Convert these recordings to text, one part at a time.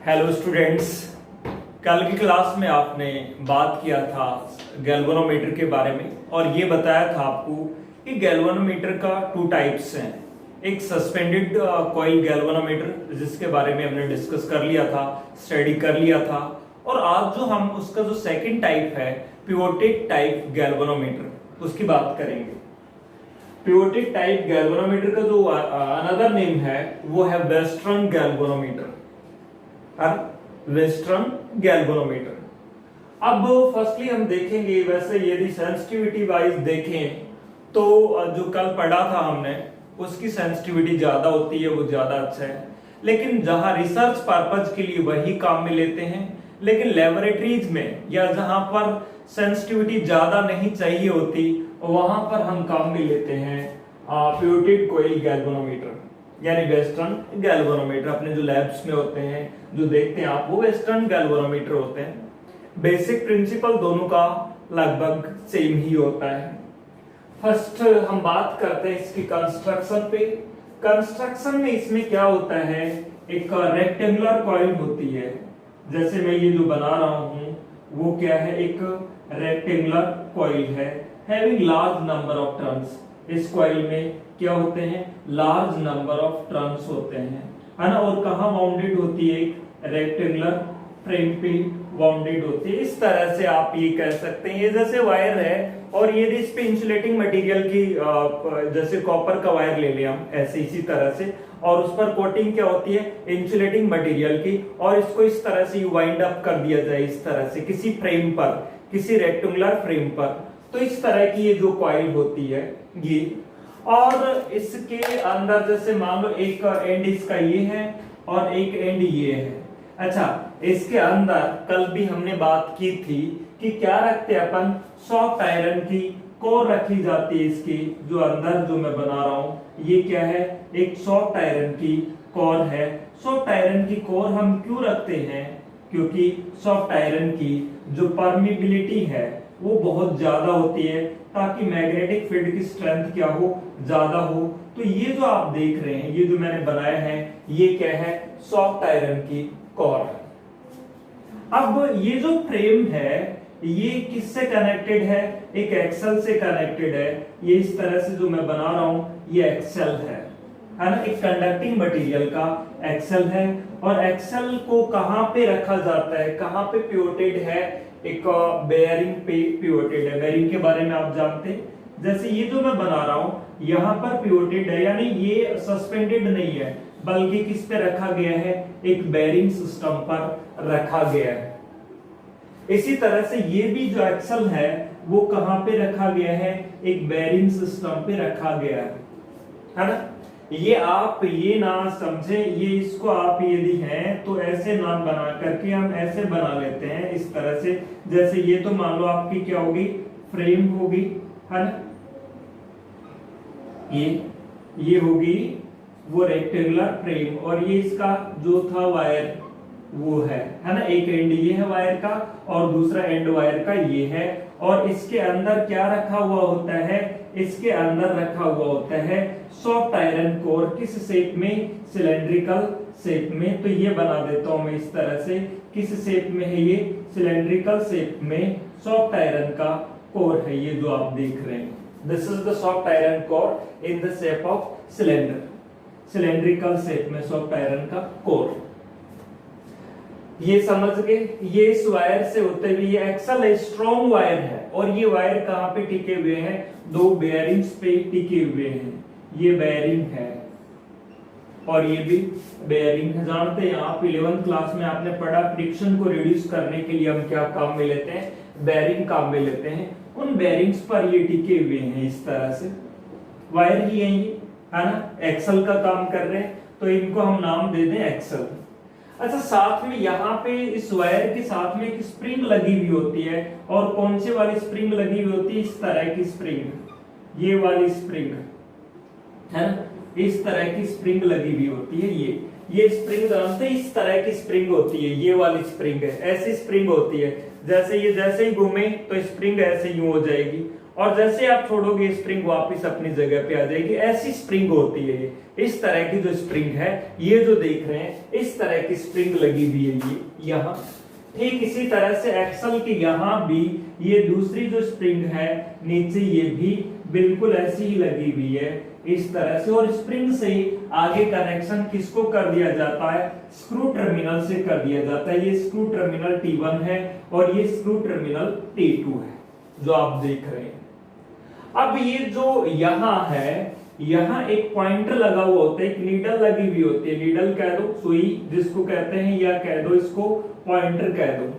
Hello students, कल की class में आपने बात किया था गैल्वेनोमीटर के बारे में और ये बताया था आपको कि गैल्वेनोमीटर का टू टाइप्स हैं। एक सस्पेंडेड कॉइल गैल्वेनोमीटर जिसके बारे में हमने डिस्कस कर लिया था, स्टडी कर लिया था, और आज जो हम उसका जो सेकंड टाइप है पिवोटेड टाइप गैल्वेनोमीटर उसकी बात करेंगे। पिवोटेड टाइप गैल्वेनोमीटर का जो अनदर नेम है वो है वेस्टर्न गैल्वेनोमीटर। Western galvanometer. अब फर्स्टली हम देखेंगे, वैसे यदि सेंसिटिविटी वाइज देखें तो जो कल पढ़ा था हमने उसकी सेंसिटिविटी ज्यादा होती है, वो ज्यादा अच्छा है। लेकिन जहां रिसर्च पर्पज के लिए वही काम में लेते हैं, लेकिन लेबोरेटरीज में या जहां पर सेंसिटिविटी ज्यादा नहीं चाहिए होती वहां पर हम काम में लेते हैं पिवोटेड कॉइल गैल्वेनोमीटर यानी वेस्टर्न गैल्वेनोमीटर। अपने जो लैब्स में होते हैं, जो देखते हैं आप, वो वेस्टर्न गैल्वेनोमीटर होते हैं। बेसिक प्रिंसिपल दोनों का लगभग सेम ही होता है। फर्स्ट हम बात करते हैं इसकी कंस्ट्रक्शन पे। कंस्ट्रक्शन में इसमें क्या होता है, एक रेक्टेंगुलर कॉइल होती है। जैसे मैं ये जो बना रहा हूं वो क्या है, एक रेक्टेंगुलर कॉइल है having large number of turns. इस कॉइल में क्या होते हैं, लार्ज नंबर ऑफ टर्न्स होते हैं, है ना। और कहां बाउंडेड होती है, एक रेक्टेंगुलर फ्रेम पे बाउंडेड होती है। इस तरह से आप ये कह सकते हैं, ये जैसे वायर है और ये इस पे इंसुलेटिंग मटेरियल की जैसे कॉपर का वायर ले लिया हम, ऐसे इसी तरह से, और उस पर कोटिंग क्या होती है, इंसुलेटिंग मटेरियल की, और इसको इस तरह से वाइंड अप कर दिया जाए इस तरह से किसी फ्रेम पर, किसी रेक्टेंगुलर फ्रेम पर। तो इस तरह की ये जो कॉइल होती है ये, और इसके अंदर जैसे मान लो एक एंड इसका ये है और एक एंड ये है। अच्छा, इसके अंदर कल भी हमने बात की थी कि क्या रखते हैं अपन, सॉफ्ट आयरन की कोर रखी जाती है। इसकी जो अंदर जो मैं बना रहा हूं ये क्या है, एक सॉफ्ट आयरन की कोर है। सॉफ्ट आयरन की कोर हम क्यों रखते हैं, क्योंकि सॉफ्ट आयरन की जो परमिबिलिटी है वो बहुत ज्यादा होती है, ताकि मैग्नेटिक फील्ड की स्ट्रेंथ क्या हो, ज्यादा हो। तो ये जो आप देख रहे हैं, ये जो मैंने बनाया है, ये क्या है, सॉफ्ट आयरन की कोर। अब ये जो फ्रेम है ये किससे कनेक्टेड है, एक एक्सेल से कनेक्टेड है। ये इस तरह से जो मैं बना रहा हूं ये एक्सेल है ना, एक कंडक्टिंग मटेरियल का एक्सेल है। और एक्सेल को कहां पे रखा जाता है, कहां पे पिवोटेड है, एक बेयरिंग पे पिवोटेड है। बेयरिंग के बारे में आप जानते हैं, जैसे ये जो मैं बना रहा हूं यहां पर पिवोटेड है, यानी ये सस्पेंडेड नहीं है, बल्कि किस पे रखा गया है, एक बेयरिंग सिस्टम पर रखा गया है। इसी तरह से ये भी जो एक्सल है वो कहां पे रखा गया है, एक बेयरिंग सिस्टम पे रखा गया है ना। ये आप ये ना समझे, ये इसको आप यदि हैं तो ऐसे ना बना करके हम ऐसे बना लेते हैं इस तरह से। जैसे ये तो मान लो आपकी क्या होगी, फ्रेम होगी, है ना। ये होगी वो रेक्टेंगुलर फ्रेम, और ये इसका जो था वायर वो है ना। एक एंड ये है वायर का और दूसरा एंड वायर का ये है। और इसके अंदर क्या रखा हुआ होता है, इसके अंदर रखा हुआ होता है सॉफ्ट आयरन कोर। किस शेप में, सिलेंड्रिकल शेप में। तो ये बना देता हूं मैं इस तरह से, किस शेप में है ये, सिलेंड्रिकल शेप में सॉफ्ट आयरन का कोर है ये जो आप देख रहे हैं। This is the soft iron core in the shape of cylinder, cylindrical shape में सॉफ्ट आयरन का कोर। ये समझ गए। ये इस वायर से होते हुए, ये एक्सल है, स्ट्रॉन्ग वायर है, और ये वायर कहां पे टिके हुए हैं, दो बेयरिंग्स पे टिके हुए हैं। ये बेयरिंग है और ये भी बेयरिंग है। जानते हैं आप 11th क्लास में आपने पढ़ा, फ्रिक्शन को रिड्यूस करने के लिए हम क्या काम में लेते हैं, बेयरिंग काम में लेते हैं। उन बेयरिंग्स पर ये टिके हुए हैं इस तरह से, वायर ही है ये, है ना, एक्सल का काम कर रहे हैं, तो इनको हम नाम दे दें एक्सल। अच्छा, साथ में यहाँ पे इस वायर के साथ में एक स्प्रिंग लगी हुई होती है, और कौन सी वाली स्प्रिंग लगी हुई होती है, इस तरह की स्प्रिंग, ये वाली स्प्रिंग है ना, इस तरह की स्प्रिंग लगी हुई होती है। ये स्प्रिंग जानते हैं, इस तरह की स्प्रिंग होती है, ये वाली स्प्रिंग है, ऐसी स्प्रिंग होती है। जैसे ये जैसे ही घूमे तो स्प्रिंग ऐसे यूं हो जाएगी, और जैसे आप छोड़ोगे स्प्रिंग वापस अपनी जगह पे आ जाएगी। ऐसी स्प्रिंग होती है ये, इस तरह की जो स्प्रिंग है, ये जो देख रहे हैं इस तरह की स्प्रिंग लगी हुई है ये यहाँ। ठीक इसी तरह से एक्सल के यहाँ भी ये दूसरी जो स्प्रिंग है नीचे, ये भी बिल्कुल ऐसी ही लगी हुई है इस तरह से। और स्प्रिंग से आगे कनेक्शन किसको कर दिया जाता है, स्क्रू टर्मिनल से कर दिया जाता है। ये स्क्रू टर्मिनल T1 है और ये स्क्रू टर्मिनल T2 है जो आप देख रहे हैं। अब ये जो यहाँ है, यहाँ एक पॉइंटर लगा हुआ होता है, एक नीडल लगी हुई होती है, नीडल कह दो, सुई जिसको कहते हैं, या कह दो इसको पॉइंटर कह दो।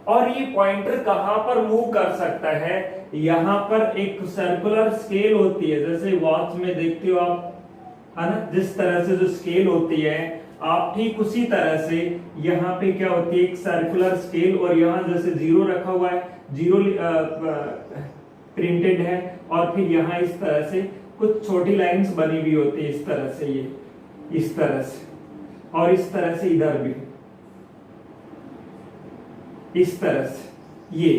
और ये पॉइंटर कहां पर मूव कर सकता है, यहाँ पर एक सर्कुलर स्केल होती है, जैसे वॉच में देखते हो आप, है ना, जिस तरह से जो स्केल होती है, आप ठीक उसी तरह से यहाँ पे क्या होती है, एक सर्कुलर स्केल। और यहाँ जैसे 0 रखा हुआ है, 0 प्रिंटेड है, और फिर यहाँ इस तरह से कुछ छोटी लाइंस बनी हुई होती है इस तरह से, ये इस तरह से, और इस तरह से इधर भी इस तरह से ये।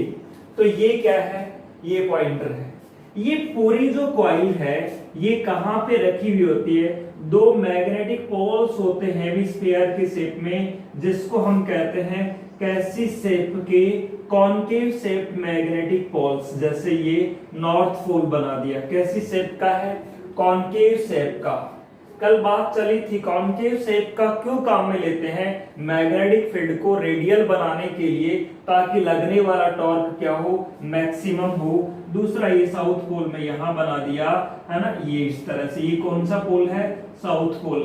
तो ये क्या है, ये पॉइंटर है। ये पूरी जो कॉइल है ये कहां पे रखी हुई होती है, दो मैग्नेटिक पोल्स होते हैं हेमिस्फीयर के शेप में, जिसको हम कहते हैं कैसी शेप के कॉनकेव शेप मैग्नेटिक पोल्स। जैसे ये नॉर्थ पोल बना दिया, कैसी शेप का है, कॉनकेव शेप का। कल बात चली थी कॉनकेव शेप का क्यों काम में लेते हैं, मैग्नेटिक फील्ड को रेडियल बनाने के लिए, ताकि लगने वाला टॉर्क क्या हो, मैक्सिमम हो। दूसरा ये साउथ पोल में यहां बना दिया है ना, ये इस तरह से। ये कौन सा पोल है, साउथ पोल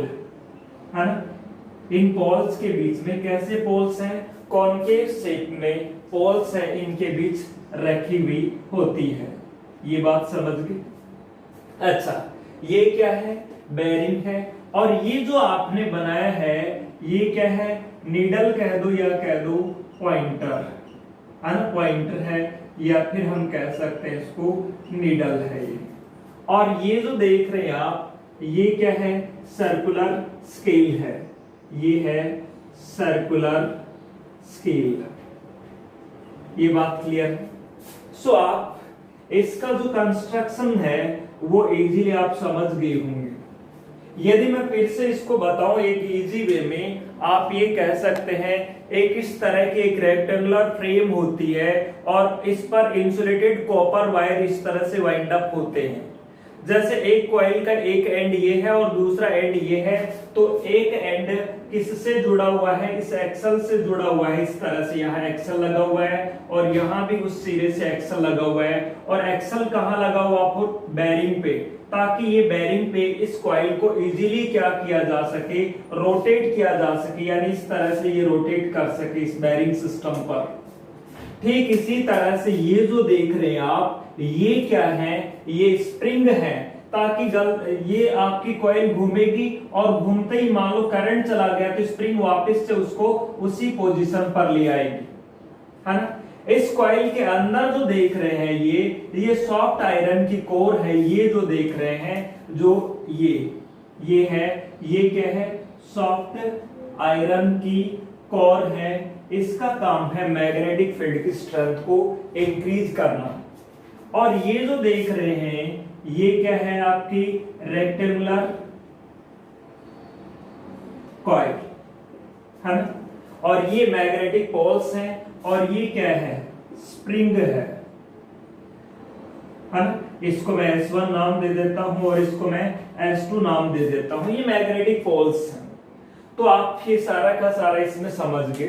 है ना। इन पोल्स के बीच में कैसे पोल्स हैं, कॉनकेव शेप में पोल्स है, इनके बीच रखी हुई होती है। ये बात समझ गए। अच्छा, ये क्या है, बेरिंग है। और ये जो आपने बनाया है ये क्या है, नीडल कह दो या कह दो पॉइंटर, है ना, पॉइंटर है, या फिर हम कह सकते हैं इसको नीडल है ये। और ये जो देख रहे हैं आप, ये क्या है, सर्कुलर स्केल है, ये है सर्कुलर स्केल। ये बात क्लियर है। सो आप इसका जो कंस्ट्रक्शन है वो इजीली आप समझ गए होंगे। यदि मैं फिर से इसको बताऊं एक इजी वे में, आप ये कह सकते हैं एक इस तरह की एक रेक्टेंगुलर फ्रेम होती है और इस पर इंसुलेटेड कॉपर वायर इस तरह से वाइंड अप होते हैं। जैसे एक कॉइल का एक एंड ये है और दूसरा एंड ये है, तो एक एंड किससे जुड़ा हुआ है, इस एक्सल से जुड़ा हुआ है इस तरह से। यहाँ एक्सल लगा हुआ है और यहाँ भी उस सिरे से एक्सल लगा हुआ है। और एक्सल कहाँ लगा हुआ आपको, बेरिंग पे, ताकि ये बेरिंग पे इस कॉइल को इजीली क्या किया जा सके, रोटेट किया जा सके, यानी इस तरह से ये रोटेट कर सके इस बेरिंग सिस्टम पर। ठीक इसी तरह से ये जो देख रहे हैं आप, ये क्या है, ये स्प्रिंग है, ताकि ये आपकी कॉइल घूमेगी और घूमते ही मान लो करंट चला गया तो स्प्रिंग वापस से उसको उसी पोजीशन पर ले आएगी, है ना। इस कॉइल के अंदर जो देख रहे हैं ये सॉफ्ट आयरन की कोर है। ये जो देख रहे हैं, जो ये है, ये क्या है, सॉफ्ट आयरन की कोर है। इसका काम है मैग्नेटिक फील्ड की स्ट्रेंथ को इंक्रीज करना। और ये जो देख रहे हैं ये क्या है, आपकी रेक्टेंगुलर कॉइल, है ना। और ये मैग्नेटिक पोल्स हैं और ये क्या है, स्प्रिंग है ना। इसको मैं S1 नाम दे देता हूं और इसको मैं S2 नाम दे देता हूं। ये मैग्नेटिक पोल्स हैं। तो आप ये सारा का सारा इसमें समझ गए।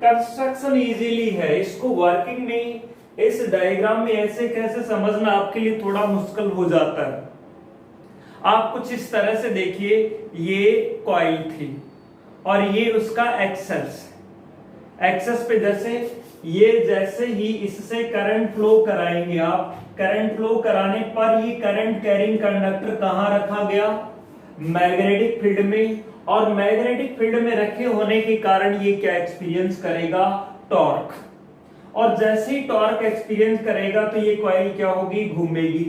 कंस्ट्रक्शन इजीली है, इसको वर्किंग में इस डायग्राम में ऐसे कैसे समझना आपके लिए थोड़ा मुश्किल हो जाता है। आप कुछ इस तरह से देखिए, ये कॉइल थी और ये उसका एक्सेस पे जैसे ही इससे करंट फ्लो कराएंगे आप, करंट फ्लो कराने पर ये करंट कैरिंग कंडक्टर कहां रखा गया, मैग्नेटिक फील्ड में। और मैग्नेटिक फील्ड में रखे होने के कारण ये क्या एक्सपीरियंस करेगा, टॉर्क। और जैसे ही टॉर्क एक्सपीरियंस करेगा तो ये कॉइल क्या होगी, घूमेगी।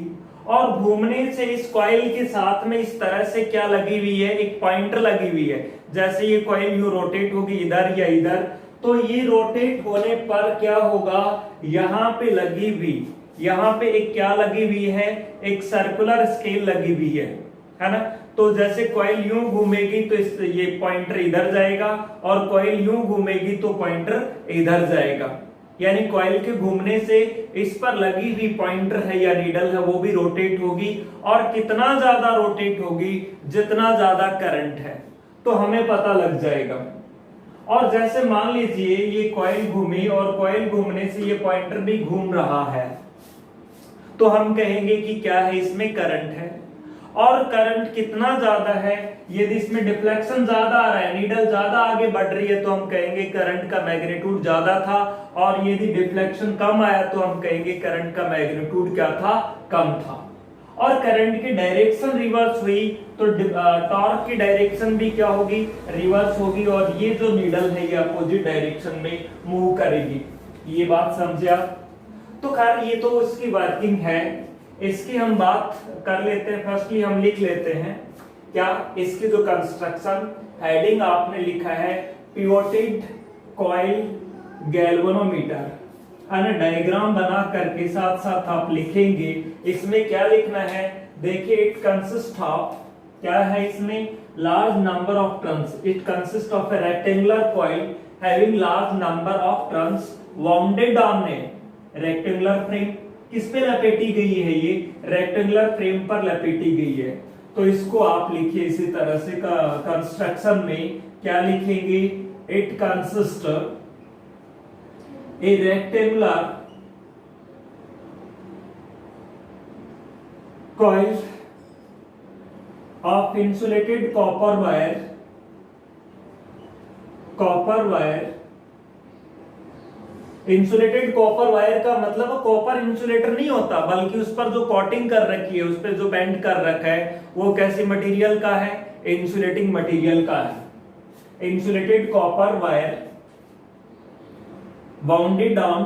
और घूमने से इस कॉइल के साथ में इस तरह से क्या लगी हुई है, एक पॉइंटर लगी हुई है। जैसे ये कॉइल यूं रोटेट होगी इधर या इधर, तो ये रोटेट होने पर क्या होगा, यहाँ पे लगी हुई यहाँ पे एक क्या लगी हुई है, एक सर्कुलर स्केल लगी हुई है ना। तो जैसे कॉइल यूं घूमेगी तो ये पॉइंटर इधर जाएगा, और कॉइल यूं घूमेगी तो पॉइंटर इधर जाएगा। यानी कॉइल के घूमने से इस पर लगी हुई पॉइंटर है या नीडल है वो भी रोटेट होगी, और कितना ज्यादा रोटेट होगी जितना ज्यादा करंट है, तो हमें पता लग जाएगा। और जैसे मान लीजिए ये कॉइल घूमी और कॉइल घूमने से ये पॉइंटर भी घूम रहा है, तो हम कहेंगे कि क्या है, इसमें करंट है। और करंट कितना ज्यादा है, यदि इसमें डिफ्लेक्शन ज्यादा आ रहा है, नीडल ज्यादा आगे बढ़ रही है, तो हम कहेंगे करंट का मैग्नीट्यूड ज्यादा था। और यदि डिफ्लेक्शन कम आया तो हम कहेंगे करंट का मैग्नीट्यूड क्या था, कम था। और करंट की डायरेक्शन रिवर्स हुई तो टॉर्क की डायरेक्शन भी क्या होगी, रिवर्स होगी, और ये जो नीडल है ये अपोजिट डायरेक्शन में मूव करेगी। ये बात समझे आप? तो खैर ये तो उसकी वर्किंग है, इसकी हम बात कर लेते हैं। फर्स्टली हम लिख लेते हैं क्या, इसकी जो कंस्ट्रक्शन हेडिंग आपने लिखा है पिवोटेड कॉइल गैल्वेनोमीटर, है ना। डायग्राम बना करके साथ साथ आप लिखेंगे, इसमें क्या लिखना है, देखिए इट कंसिस्ट ऑफ, क्या है इसमें, large number of turns. It consist of A rectangular coil having large number of turns bounded on A rectangular frame. किस पे लपेटी गई है, ये रेक्टेंगुलर फ्रेम पर लपेटी गई है। तो इसको आप लिखिए इसी तरह से, कंस्ट्रक्शन में क्या लिखेंगे, it consist A rectangular coil of insulated copper wire। Insulated copper wire का मतलब कॉपर इंसुलेटर नहीं होता, बल्कि उस पर जो कोटिंग कर रखी है, उस पर जो बैंड कर रखा है, वो कैसी मटेरियल का है, इंसुलेटिंग मटेरियल का है। Insulated copper wire bounded on,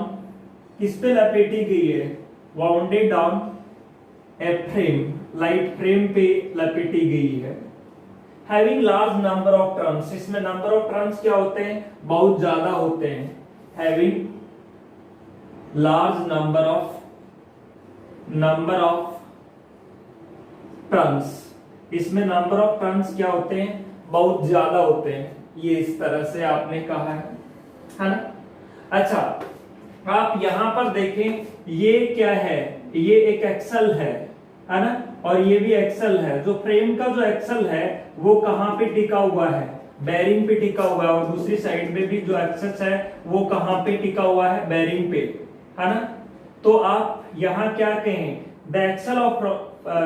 किस पे लपेटी गई है, bounded on a frame, light frame पे लपेटी गई है। Having large number of turns, इसमें नंबर ऑफ टर्न्स क्या होते हैं, बहुत ज्यादा होते हैं। Having large number of turns, इसमें नंबर ऑफ टर्न्स क्या होते हैं, बहुत ज्यादा होते हैं। ये इस तरह से आपने कहा है ना। अच्छा, आप यहां पर देखें, ये क्या है, ये एक एक्सल है ना, और ये भी एक्सल है। जो फ्रेम का जो एक्सल है वो कहां पे टिका हुआ है, बेरिंग पे टिका हुआ है, और दूसरी साइड में भी जो एक्सेस है वो कहां पे टिका हुआ है, बेरिंग पे, है ना। तो आप यहां क्या कहें, द एक्सल ऑफ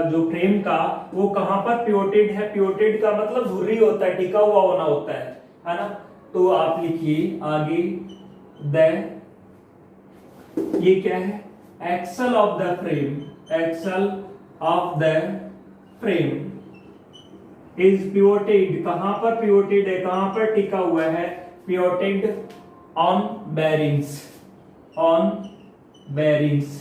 जो फ्रेम का वो कहां पर पिवोटेड है। पिवोटेड का मतलब धुर्री होता है, टिका हुआ होना होता है ना। तो आप लिखिए आगे, द, ये क्या है, axle of the frame, axle of the frame is pivoted, कहां पर पिवोटेड है, कहां पर टिका हुआ है, pivoted on bearings, on bearings,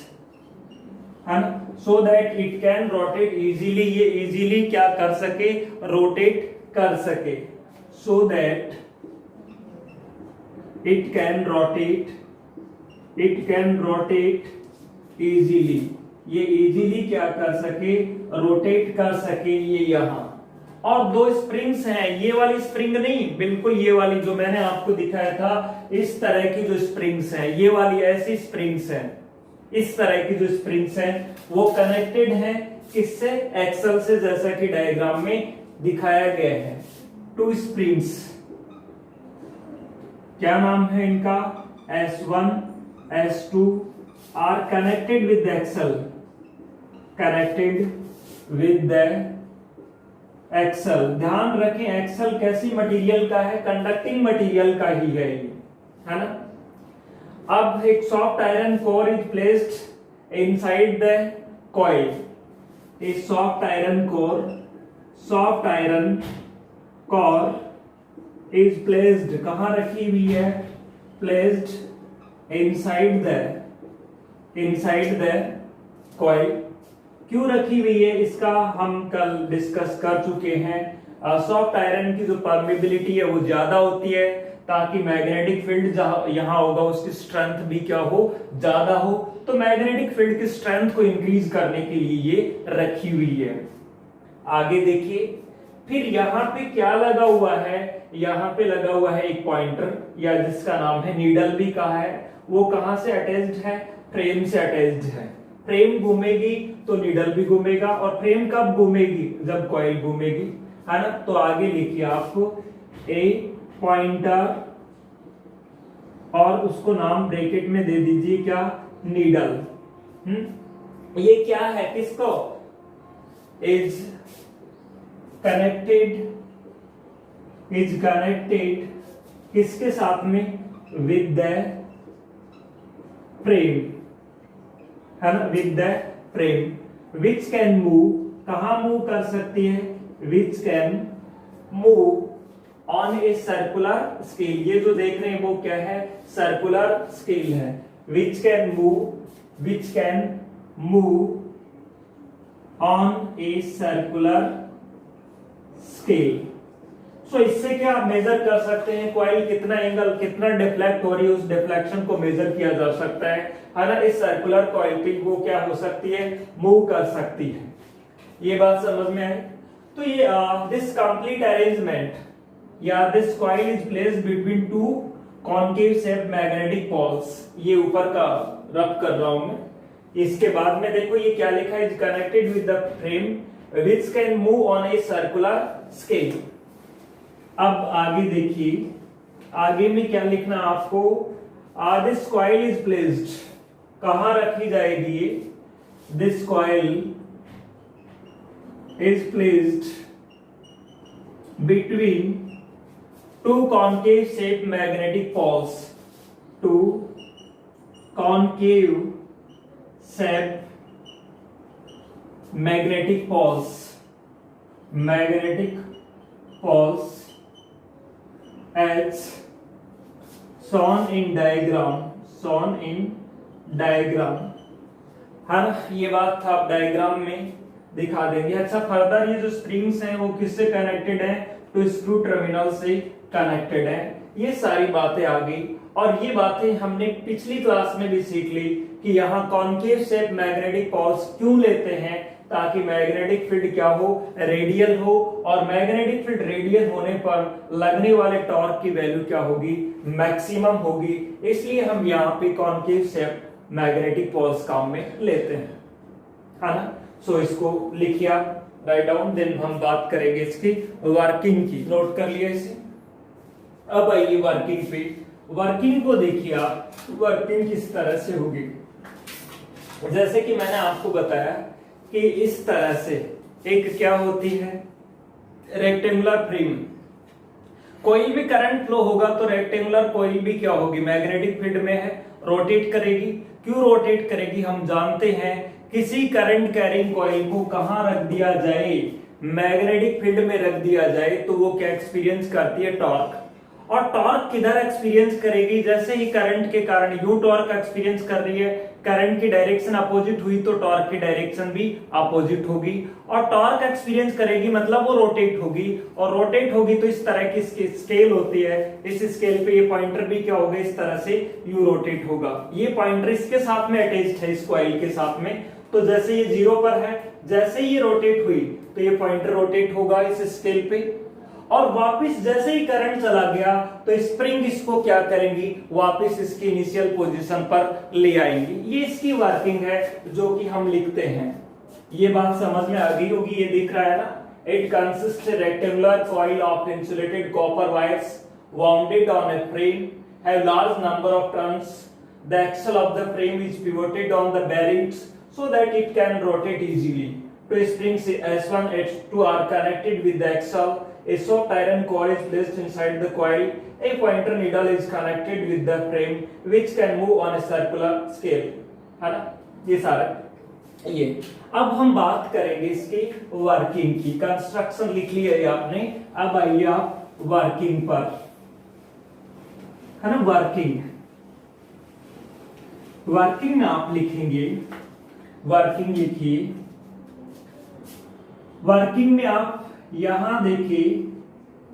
है ना। So that it can rotate easily, ये इजीली क्या कर सके, रोटेट कर सके। So that it can rotate easily, ये इजीली क्या कर सके, रोटेट कर सके। ये यहां और दो स्प्रिंग्स हैं, ये वाली स्प्रिंग नहीं, बिल्कुल ये वाली जो मैंने आपको दिखाया था, इस तरह की जो स्प्रिंग्स हैं, ये वाली ऐसी स्प्रिंग्स हैं, इस तरह की जो स्प्रिंग्स हैं वो कनेक्टेड हैं किससे, एक्सल से, जैसा कि डायग्राम में दिखाया गया है। टू स्प्रिंग्स, क्या नाम है इनका, S1 S2 are connected with the axle, connected with the axle. ध्यान रखें एक्सल कैसी मटेरियल का है, कंडक्टिंग मटेरियल का ही है ये, है ना। अब एक soft iron core is placed inside the coil, A soft iron core is placed, कहां रखी हुई है, प्लेस्ड इनसाइड द कॉइल। क्यों रखी हुई है, इसका हम कल डिस्कस कर चुके हैं। सॉफ्ट आयरन की जो परमेबिलिटी है वो ज्यादा होती है, ताकि मैग्नेटिक फील्ड जहां यहां होगा उसकी स्ट्रेंथ भी क्या हो, ज्यादा हो। तो मैग्नेटिक फील्ड की स्ट्रेंथ को इंक्रीज करने के लिए ये रखी हुई है। आगे देखिए, फिर यहाँ पे क्या लगा हुआ है, यहाँ पे लगा हुआ है एक पॉइंटर या जिसका नाम है नीडल भी कहा है। वो कहां से अटैच्ड है, फ्रेम से अटैच्ड है। फ्रेम घूमेगी तो नीडल भी घूमेगा, और फ्रेम कब घूमेगी, जब कॉइल घूमेगी, है ना। तो आगे लिखिए आपको ए पॉइंटर और उसको नाम ब्रैकेट में दे दीजिए क्या, नीडल। ये क्या है, किसको, इज कनेक्टेड किसके साथ में, विद द फ्रेम, है ना, with the frame. Which can move, कहां मूव कर सकती है, which can move on a circular scale. ये जो देख रहे हैं वो क्या है, सर्कुलर स्केल है। Which can move on a circular scale. So इससे क्या मेजर कर सकते हैं, कॉइल कितना एंगल, कितना डिफ्लेक्ट हो रही है, उस डिफ्लेक्शन को मेजर किया जा सकता है ना। इस सर्कुलर कॉइल पे वो क्या हो सकती है, मूव कर सकती है। ये बात समझ में आई। तो ये दिस कंप्लीट अरेंजमेंट या this coil is placed between two concave shape magnetic poles. ये ऊपर का रब कर रहा हूं मैं। इसके बाद में देखो ये क्या लिखा है, is connected with the frame which can move on a circular scale। अब आगे देखिए, आगे में क्या लिखना आपको, दिस कॉइल इज प्लेस्ड, कहां रखी जाएगी ये, this coil is placed between two concave shape magnetic poles, two concave shape magnetic poles as shown in diagram, हर ये बात था, आप डायग्राम में दिखा देंगे। अच्छा, फर्दर ये जो स्प्रिंग्स हैं वो किससे कनेक्टेड है, तो स्क्रू टर्मिनल से कनेक्टेड है। ये सारी बातें आ गई, और ये बातें हमने पिछली क्लास में भी सीख ली कि यहाँ कॉन्केव शेप मैग्नेटिक पोल्स क्यों लेते हैं, ताकि मैग्नेटिक फील्ड क्या हो, रेडियल हो, और मैग्नेटिक फील्ड रेडियल होने पर लगने वाले टॉर्क की वैल्यू क्या होगी, मैक्सिमम होगी। इसलिए हम यहाँ पे कॉन्केव शेप मैग्नेटिक पोल्स काम में लेते हैं, है ना। सो इसको लिखिए आप, राइट डाउन, देन हम बात करेंगे इसकी वर्किंग की। नोट कर लिया इसे। अब आइए वर्किंग पे। वर्किंग को देखिए आप, वर्किंग किस तरह से होगी। जैसे कि मैंने आपको बताया कि इस तरह से एक क्या होती है, रेक्टेंगुलर फ्रेम। कोई भी करंट फ्लो होगा तो रेक्टेंगुलर कोई भी क्या होगी, मैग्नेटिक फील्ड में है, रोटेट करेगी। क्यों रोटेट करेगी, हम जानते हैं किसी करंट कैरिंग कॉइल को कहां रख दिया जाए, मैग्नेटिक फील्ड में रख दिया जाए, तो वो क्या एक्सपीरियंस करती है, टॉर्क। और टॉर्क किधर एक्सपीरियंस करेगी, जैसे ही करंट के कारण यू टॉर्क एक्सपीरियंस कर रही है, करंट की डायरेक्शन अपोजिट हुई तो टॉर्क की डायरेक्शन भी अपोजिट होगी। और टॉर्क एक्सपीरियंस करेगी मतलब वो रोटेट होगी, और रोटेट होगी तो इस तरह की स्केल होती है। इस स्केल पे ये पॉइंटर भी क्या होगा, इस तरह से यू रोटेट होगा। ये पॉइंटर इसके साथ में अटैच्ड है, इस कॉइल के साथ में। तो जैसे ये 0 पर है, जैसे ये रोटेट हुई तो ये पॉइंटर रोटेट होगा इस स्केल पे, और वापस जैसे ही करंट चला गया तो स्प्रिंग इसको क्या करेंगी, वापस इसकी इनिशियल पोजीशन पर ले आएंगी। ये इसकी वर्किंग है जो कि हम लिखते हैं। ये बात समझ में आ गई होगी, ये दिख रहा है ना। It consist rectangular coil of insulated copper wires wounded on a frame, have large number of turns. The axle of the frame is pivoted on the bearings so that it can rotate easily. Two springs S1 S2 are connected with the axle. A soft iron core is placed inside the coil. A pointer needle is connected with the frame which can move on a circular scale. है ना, ये सारा ये। अब हम बात करेंगे इसकी वर्किंग की। कंस्ट्रक्शन लिख लिया है आपने, अब आइए आप वर्किंग पर, है ना। वर्किंग में आप लिखेंगे, वर्किंग लिखिए। वर्किंग में आप यहां देखिए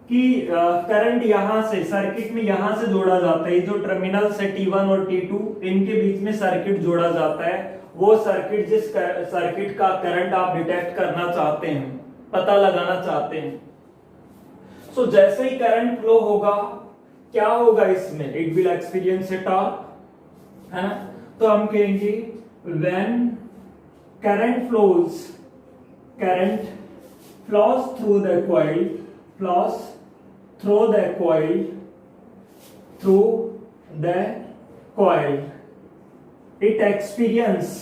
कि करंट यहां से सर्किट में यहां से जोड़ा जाता है, जो टर्मिनल से T1 और T2 इनके बीच में सर्किट जोड़ा जाता है, वो सर्किट जिस सर्किट का करंट आप डिटेक्ट करना चाहते हैं, पता लगाना चाहते हैं, सो जैसे ही करंट फ्लो होगा क्या होगा इसमें, it will experience A torque, है ना। तो हम कहेंगे when current flows through the coil, flows through the coil, it experience,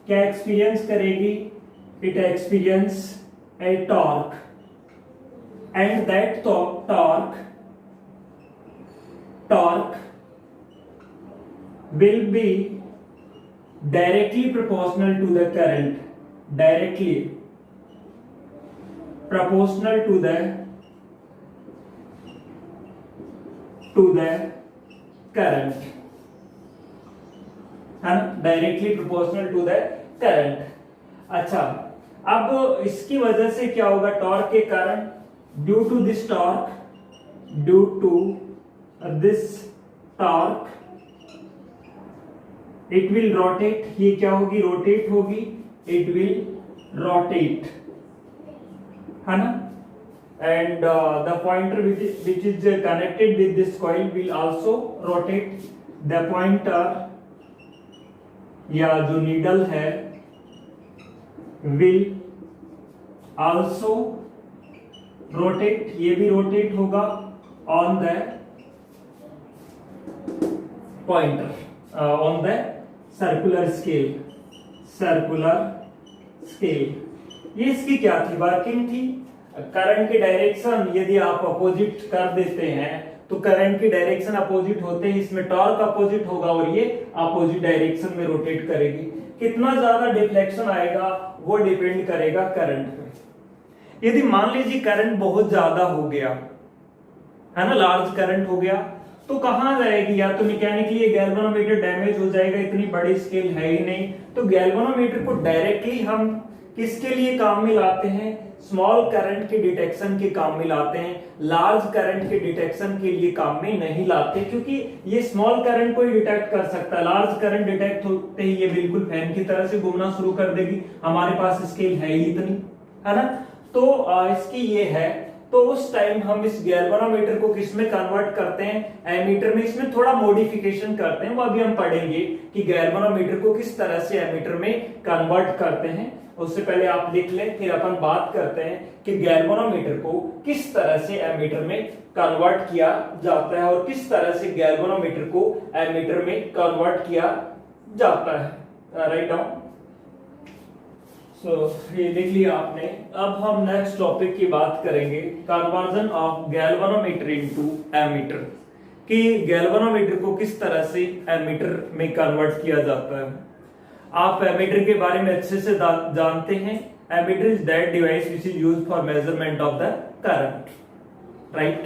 क्या experience करेगी, it experience a torque, and that torque will be directly proportional to the current, directly proportional to the current, है ना, directly proportional to the current. अच्छा, अब इसकी वजह से क्या होगा, टॉर्क के कारण, due to this torque it will rotate, ये क्या होगी, रोटेट होगी, इट विल रोटेट, है ना, and the pointer which is connected with this coil will also rotate, the pointer या जो नीडल है will also rotate, ये भी रोटेट होगा on the pointer, on the circular scale। ये इसकी क्या थी, वर्किंग थी। करंट की डायरेक्शन यदि आप अपोजिट कर देते हैं तो करंट की डायरेक्शन अपोजिट होते ही इसमें टॉर्क अपोजिट होगा और ये अपोजिट डायरेक्शन में रोटेट करेगी। कितना ज्यादा डिफ्लेक्शन आएगा वो डिपेंड करेगा करंट पे। यदि मान लीजिए करंट बहुत ज्यादा हो गया, है ना, लार्ज करंट हो गया, तो कहां जाएगी, या तो मैकेनिकली ये गैल्वेनोमीटर डैमेज हो जाएगा, इतनी बड़ी स्केल है ही नहीं, तो गैल्वेनोमीटर को डायरेक्टली हम किसके लिए काम में लाते हैं, स्मॉल करंट के डिटेक्शन के काम में लाते हैं, लार्ज करंट के डिटेक्शन के लिए काम में नहीं लाते, क्योंकि ये स्मॉल करंट को ही डिटेक्ट कर सकता है। लार्ज करंट डिटेक्ट होते ही ये बिल्कुल फैन की तरह से घूमना शुरू कर देगी, हमारे पास स्केल है ही इतनी, है ना। तो इसकी ये है, तो उस टाइम हम इस गैल्वेनोमीटर को किस में कन्वर्ट करते हैं, एमीटर में। इसमें थोड़ा मॉडिफिकेशन करते हैं, वो अभी हम पढ़ेंगे कि गैल्वेनोमीटर को किस तरह से एमीटर में कन्वर्ट करते हैं। उससे पहले आप लिख लें, फिर अपन बात करते हैं कि गैल्वेनोमीटर को किस तरह से एमीटर में कन्वर्ट किया जाता है और किस तरह से गैल्वेनोमीटर को एमीटर में कन्वर्ट किया जाता है। Write down. ये देख लिया आपने। अब हम नेक्स्ट टॉपिक की बात करेंगे, conversion of galvanometer into ammeter, कि गैल्वेनोमीटर को किस तरह से एमीटर में कन्वर्ट किया जाता है। आप एमीटर के बारे में अच्छे से जानते हैं। Ammeter is that device which is used for measurement of the current, right.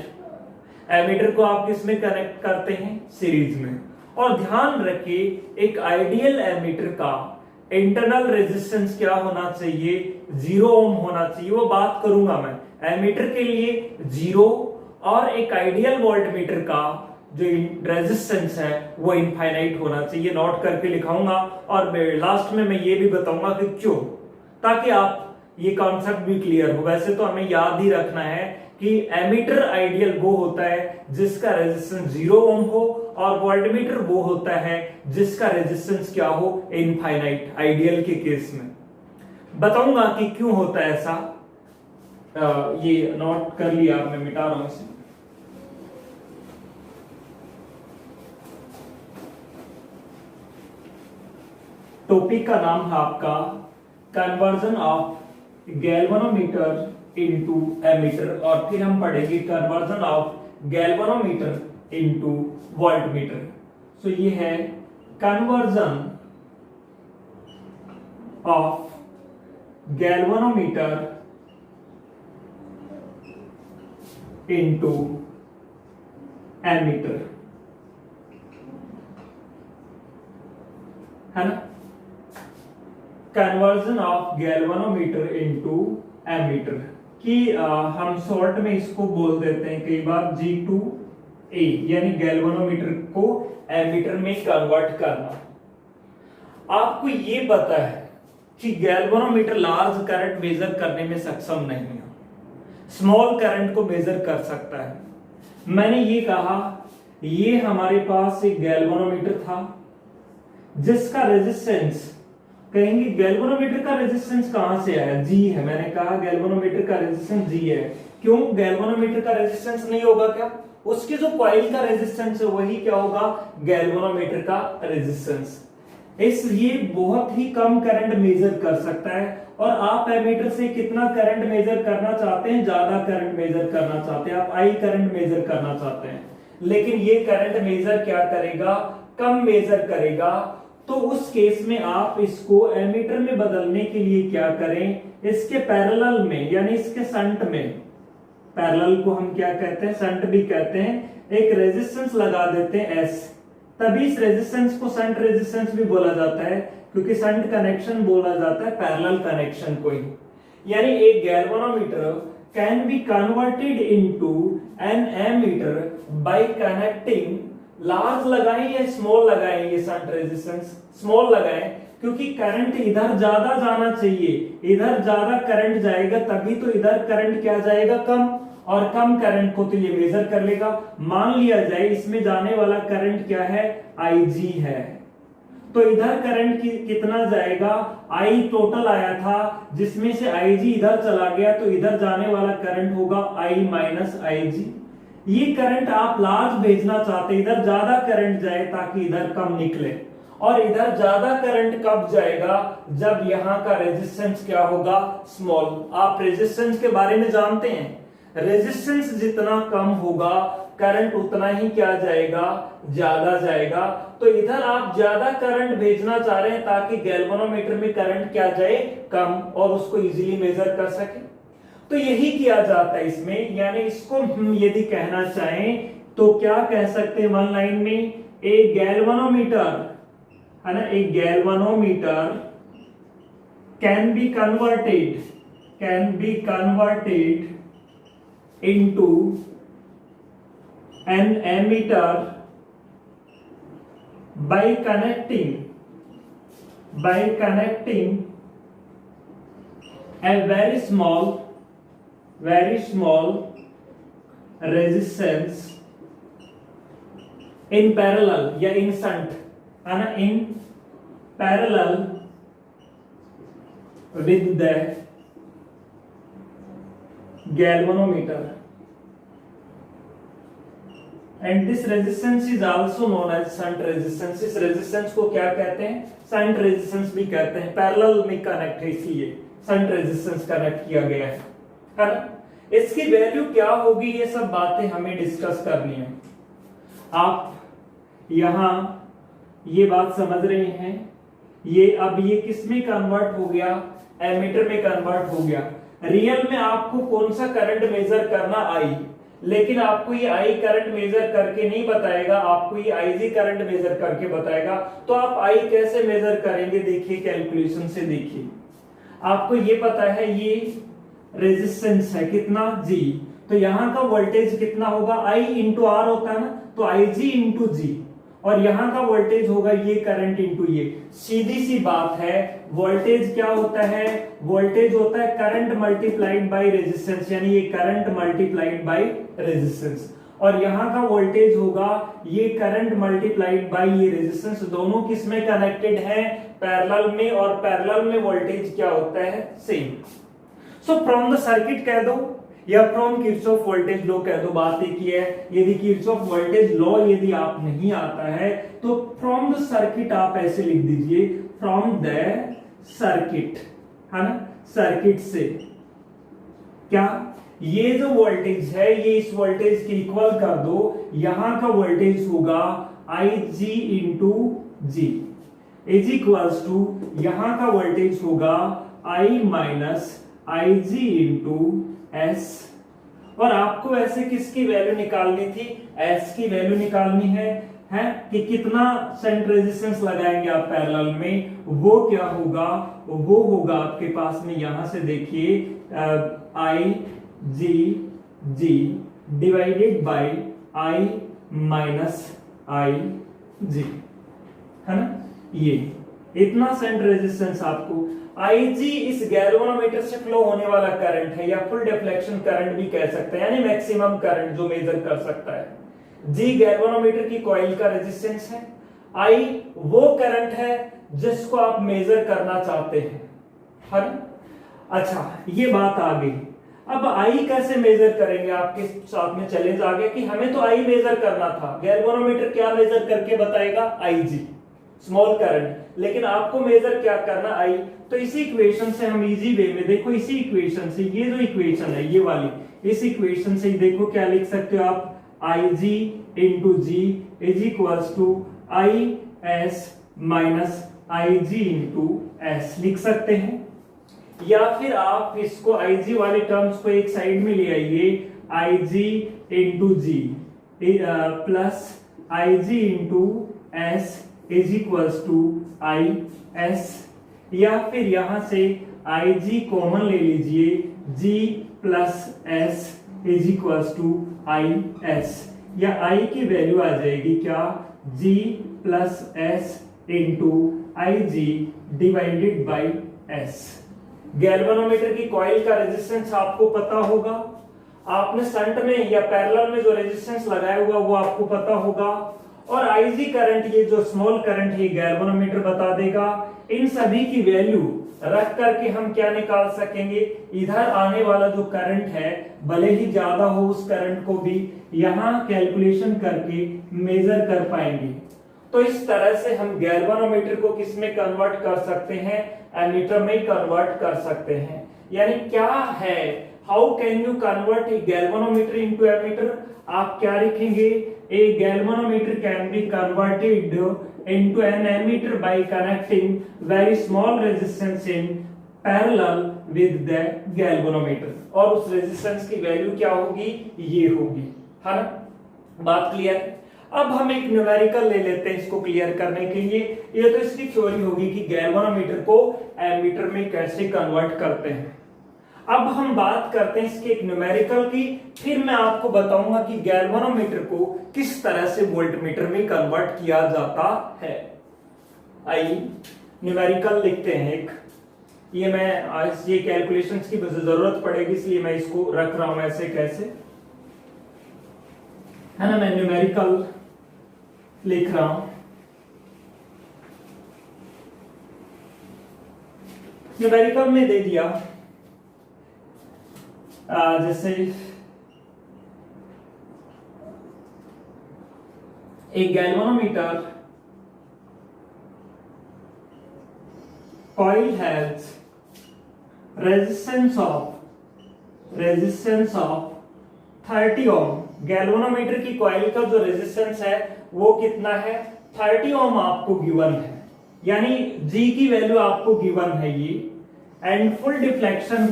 Ammeter को आप किस में कनेक्ट करते हैं, सीरीज में। और ध्यान रखिए, एक आइडियल एमीटर का इंटरनल रेजिस्टेंस क्या होना चाहिए, 0 ओम होना चाहिए, वो बात करूंगा मैं। एमीटर के लिए 0 और एक आइडियल वोल्टमीटर का जो रेजिस्टेंस है वो इनफाइनाइट होना चाहिए। नोट करके लिखाऊंगा और लास्ट में मैं ये भी बताऊंगा कि क्यों, ताकि आप ये कॉन्सेप्ट भी क्लियर हो। वैसे तो हमें याद ही रखना है कि एमीटर आइडियल वो होता है जिसका रेजिस्टेंस 0 ओम हो, और वोल्टमीटर वो होता है जिसका रेजिस्टेंस क्या हो, इनफाइनाइट, आइडियल के केस में। बताऊंगा कि क्यों होता है ऐसा। ये नोट कर लिया, मैं मिटा रहा हूं इसे। टॉपिक का नाम है आपका conversion of galvanometer into ammeter, और फिर हम पढ़ेंगे conversion of galvanometer into voltmeter. So ये है conversion of galvanometer into ammeter, है ना। Conversion of galvanometer into ammeter, कि हम शॉर्ट में इसको बोल देते हैं कई बार G2A, यानी गैल्वेनोमीटर को एमीटर में कन्वर्ट करना। आपको ये पता है कि गैल्वेनोमीटर लार्ज करंट मेजर करने में सक्षम नहीं है, स्मॉल करंट को मेजर कर सकता है। मैंने ये कहा ये हमारे पास एक गैल्वेनोमीटर था जिसका रेजिस्टेंस, कहेंगे गैल्वेनोमीटर का रेजिस्टेंस कहां से आया, G है। मैंने कहा गैल्वेनोमीटर का रेजिस्टेंस G है। क्यों गैल्वेनोमीटर का रेजिस्टेंस नहीं होगा क्या? उसके जो कॉइल का रेजिस्टेंस है वही क्या होगा, गैल्वेनोमीटर का रेजिस्टेंस। इसलिए बहुत ही कम करंट मेजर कर सकता है। और आप एमीटर से कितना करंट मेजर करना चाहते हैं, ज्यादा करंट मेजर करना चाहते हैं, आप आई करंट मेजर करना चाहते हैं, लेकिन ये करंट मेजर क्या करेगा, कम मेजर करेगा। तो उस केस में आप इसको एमीटर में बदलने के लिए क्या करें, इसके पैरेलल में यानी इसके शंट में, पैरेलल को हम क्या कहते हैं, शंट भी कहते हैं, एक रेजिस्टेंस लगा देते हैं S। तभी इस रेजिस्टेंस को शंट रेजिस्टेंस भी बोला जाता है, क्योंकि शंट कनेक्शन बोला जाता है पैरेलल कनेक्शन को ही। यानी एक galvanometer can be converted into an ammeter by connecting, large लगाएं या स्मॉल लगाएं, ये शंट रेजिस्टेंस स्मॉल लगाएं, क्योंकि करंट इधर ज्यादा जाना चाहिए, इधर ज्यादा करंट जाएगा तभी तो इधर करंट क्या जाएगा, कम, और कम करंट को तो ये मेजर कर लेगा। मान लिया जाए इसमें जाने वाला करंट क्या है, IG है, तो इधर करंट कितना जाएगा, I टोटल आया था, जिसमें से IG इधर चला गया, तो इधर जाने वाला करंट होगा I माइनस IG। ये करंट आप लार्ज भेजना चाहते, इधर ज्यादा करंट जाए ताकि इधर कम निकले। और इधर ज्यादा करंट कब जाएगा, जब यहां का रेजिस्टेंस क्या होगा, स्मॉल। आप रेजिस्टेंस के बारे में जानते हैं, रेजिस्टेंस जितना कम होगा करंट उतना ही क्या जाएगा, ज्यादा जाएगा। तो इधर आप ज्यादा करंट भेजना चाह रहे हैं ताकि गैल्वेनोमीटर में करंट क्या जाए, कम, और उसको इजीली मेजर कर सके। तो यही किया जाता है इसमें। यानी इसको हम यदि कहना चाहें तो क्या कह सकते हैं वन लाइन में, एक गैल्वेनोमीटर है ना, एक galvanometer can be converted into an ammeter by connecting a very small resistance in parallel या in shunt है ना, in parallel with the galvanometer, and this resistance is also known as shunt resistance। इस resistance को क्या कहते हैं, shunt resistance भी कहते हैं। पैरेलल में कनेक्ट है इसलिए शंट रेजिस्टेंस कनेक्ट किया गया है ना। इसकी वैल्यू क्या होगी, ये सब बातें हमें डिस्कस करनी है। आप यहां ये बात समझ रहे हैं, ये अब ये किस में कन्वर्ट हो गया, एमीटर में कन्वर्ट हो गया। रियल में आपको कौन सा करंट मेजर करना, आई, लेकिन आपको ये आई करंट मेजर करके नहीं बताएगा, आपको ये IG करंट मेजर करके बताएगा। तो आप आई कैसे मेजर करेंगे, देखिए कैलकुलेशन से देखिए। आपको ये पता है ये रेजिस्टेंस है कितना, G, तो यहां का वोल्टेज कितना होगा, I इंटू R होता है ना, तो IG इंटू G, और यहां का वोल्टेज होगा ये करंट इंटू ये। सीधी सी बात है, वोल्टेज क्या होता है, वोल्टेज होता है करंट मल्टीप्लाइड बाय रेजिस्टेंस, यानी ये करंट मल्टीप्लाइड बाय रेजिस्टेंस, और यहां का वोल्टेज होगा ये करंट मल्टीप्लाइड बाय ये रेजिस्टेंस। दोनों किस में कनेक्टेड है, पैरेलल में, और पैरेलल में वोल्टेज क्या होता है, same. So from the circuit कह दो या फ्रॉम किरचॉफ वोल्टेज लॉ कह दो, बात एक ही है। यदि किरचॉफ वोल्टेज लॉ यदि आप नहीं आता है तो फ्रॉम द सर्किट आप ऐसे लिख दीजिए, फ्रॉम द सर्किट, है ना, सर्किट से क्या, ये जो वोल्टेज है ये इस वोल्टेज के इक्वल कर दो। यहां का वोल्टेज होगा IG into G is equals to, यहां का वोल्टेज होगा I minus IG into S। और आपको ऐसे किसकी वैल्यू निकालनी थी, S की वैल्यू निकालनी है कि कितना शंट रेजिस्टेंस लगाएंगे आप पैरेलल में, वो क्या होगा, वो होगा आपके पास में, यहां से देखिए आई जी जी डिवाइडेड बाय आई माइनस आई जी, है ना। ये इतना सेंट रेजिस्टेंस आपको Ig इस गैल्वेनोमीटर से फ्लो होने वाला करंट है, या फुल डिफ्लेक्शन करंट भी कह सकते हैं, यानी मैक्सिमम करंट जो मेजर कर सकता है। G गैल्वेनोमीटर की कॉइल का रेजिस्टेंस है, I वो करंट है जिसको आप मेजर करना चाहते हैं, है ना। अच्छा, ये बात आ गई। अब I कैसे मेजर करेंगे, आपके साथ में चैलेंज आ गया कि हमें तो I मेजर करना था। गैल्वेनोमीटर क्या मेजर करके बताएगा, Ig स्मॉल करंट, लेकिन आपको मेजर क्या करना, I। तो इसी इक्वेशन से हम इजी वे में देखो, इसी इक्वेशन से, ये जो इक्वेशन है ये वाली, इस इक्वेशन से देखो क्या लिख सकते हो आप, Ig into G is equals to I S minus Ig into S लिख सकते हैं। या फिर आप इसको Ig वाले टर्म्स को एक साइड में ले आइए, Ig into G plus Ig into S is equals to I S, या फिर यहां से Ig कॉमन ले लीजिए, G plus S is equals to I S, या I की वैल्यू आ जाएगी क्या, G plus S into Ig divided by S. Galvanometer की कॉइल का रेजिस्टेंस आपको पता होगा, आपने शंट में या पैरेलल में जो रेजिस्टेंस लगाया हुआ वो आपको पता होगा, और Ig करंट, ये जो स्मॉल करंट है गैल्वेनोमीटर बता देगा। इन सभी की वैल्यू रख करके हम क्या निकाल सकेंगे, इधर आने वाला जो करंट है भले ही ज्यादा हो, उस करंट को भी यहां कैलकुलेशन करके मेजर कर पाएंगे। तो इस तरह से हम गैल्वेनोमीटर को किस में कन्वर्ट कर सकते हैं, एमीटर में कन्वर्ट कर सकते हैं। यानी क्या है, how can you convert a galvanometer into ammeter, आप क्या लिखेंगे, a galvanometer can be converted into an emitter by connecting very small resistance in parallel with the galvanometer, और उस रेजिस्टेंस की वैल्यू क्या होगी, ये होगी, है ना। बात क्लियर। अब हम एक न्यूमेरिकल ले लेते हैं इसको क्लियर करने के लिए। ये तो इसकी थ्योरी होगी कि गैल्वेनोमीटर को एमीटर में कैसे कन्वर्ट करते हैं। अब हम बात करते हैं इसके एक न्यूमेरिकल की, फिर मैं आपको बताऊंगा कि गैल्वेनोमीटर को किस तरह से वोल्टमीटर में कन्वर्ट किया जाता है। आइए न्यूमेरिकल लिखते हैं एक, ये मैं आज ये कैलकुलेशंस की जरूरत पड़ेगी इसलिए मैं इसको रख रहा हूं ऐसे कैसे, है ना। मैं न्यूमेरिकल लिख रहा हूं, न्यूमेरिकल में दे दिया जैसे एक galvanometer coil has resistance of 30 ohm. Galvanometer की कॉइल का जो रेजिस्टेंस है वो कितना है, 30 ओम आपको गिवन है, यानी G की वैल्यू आपको गिवन है ये। And full deflection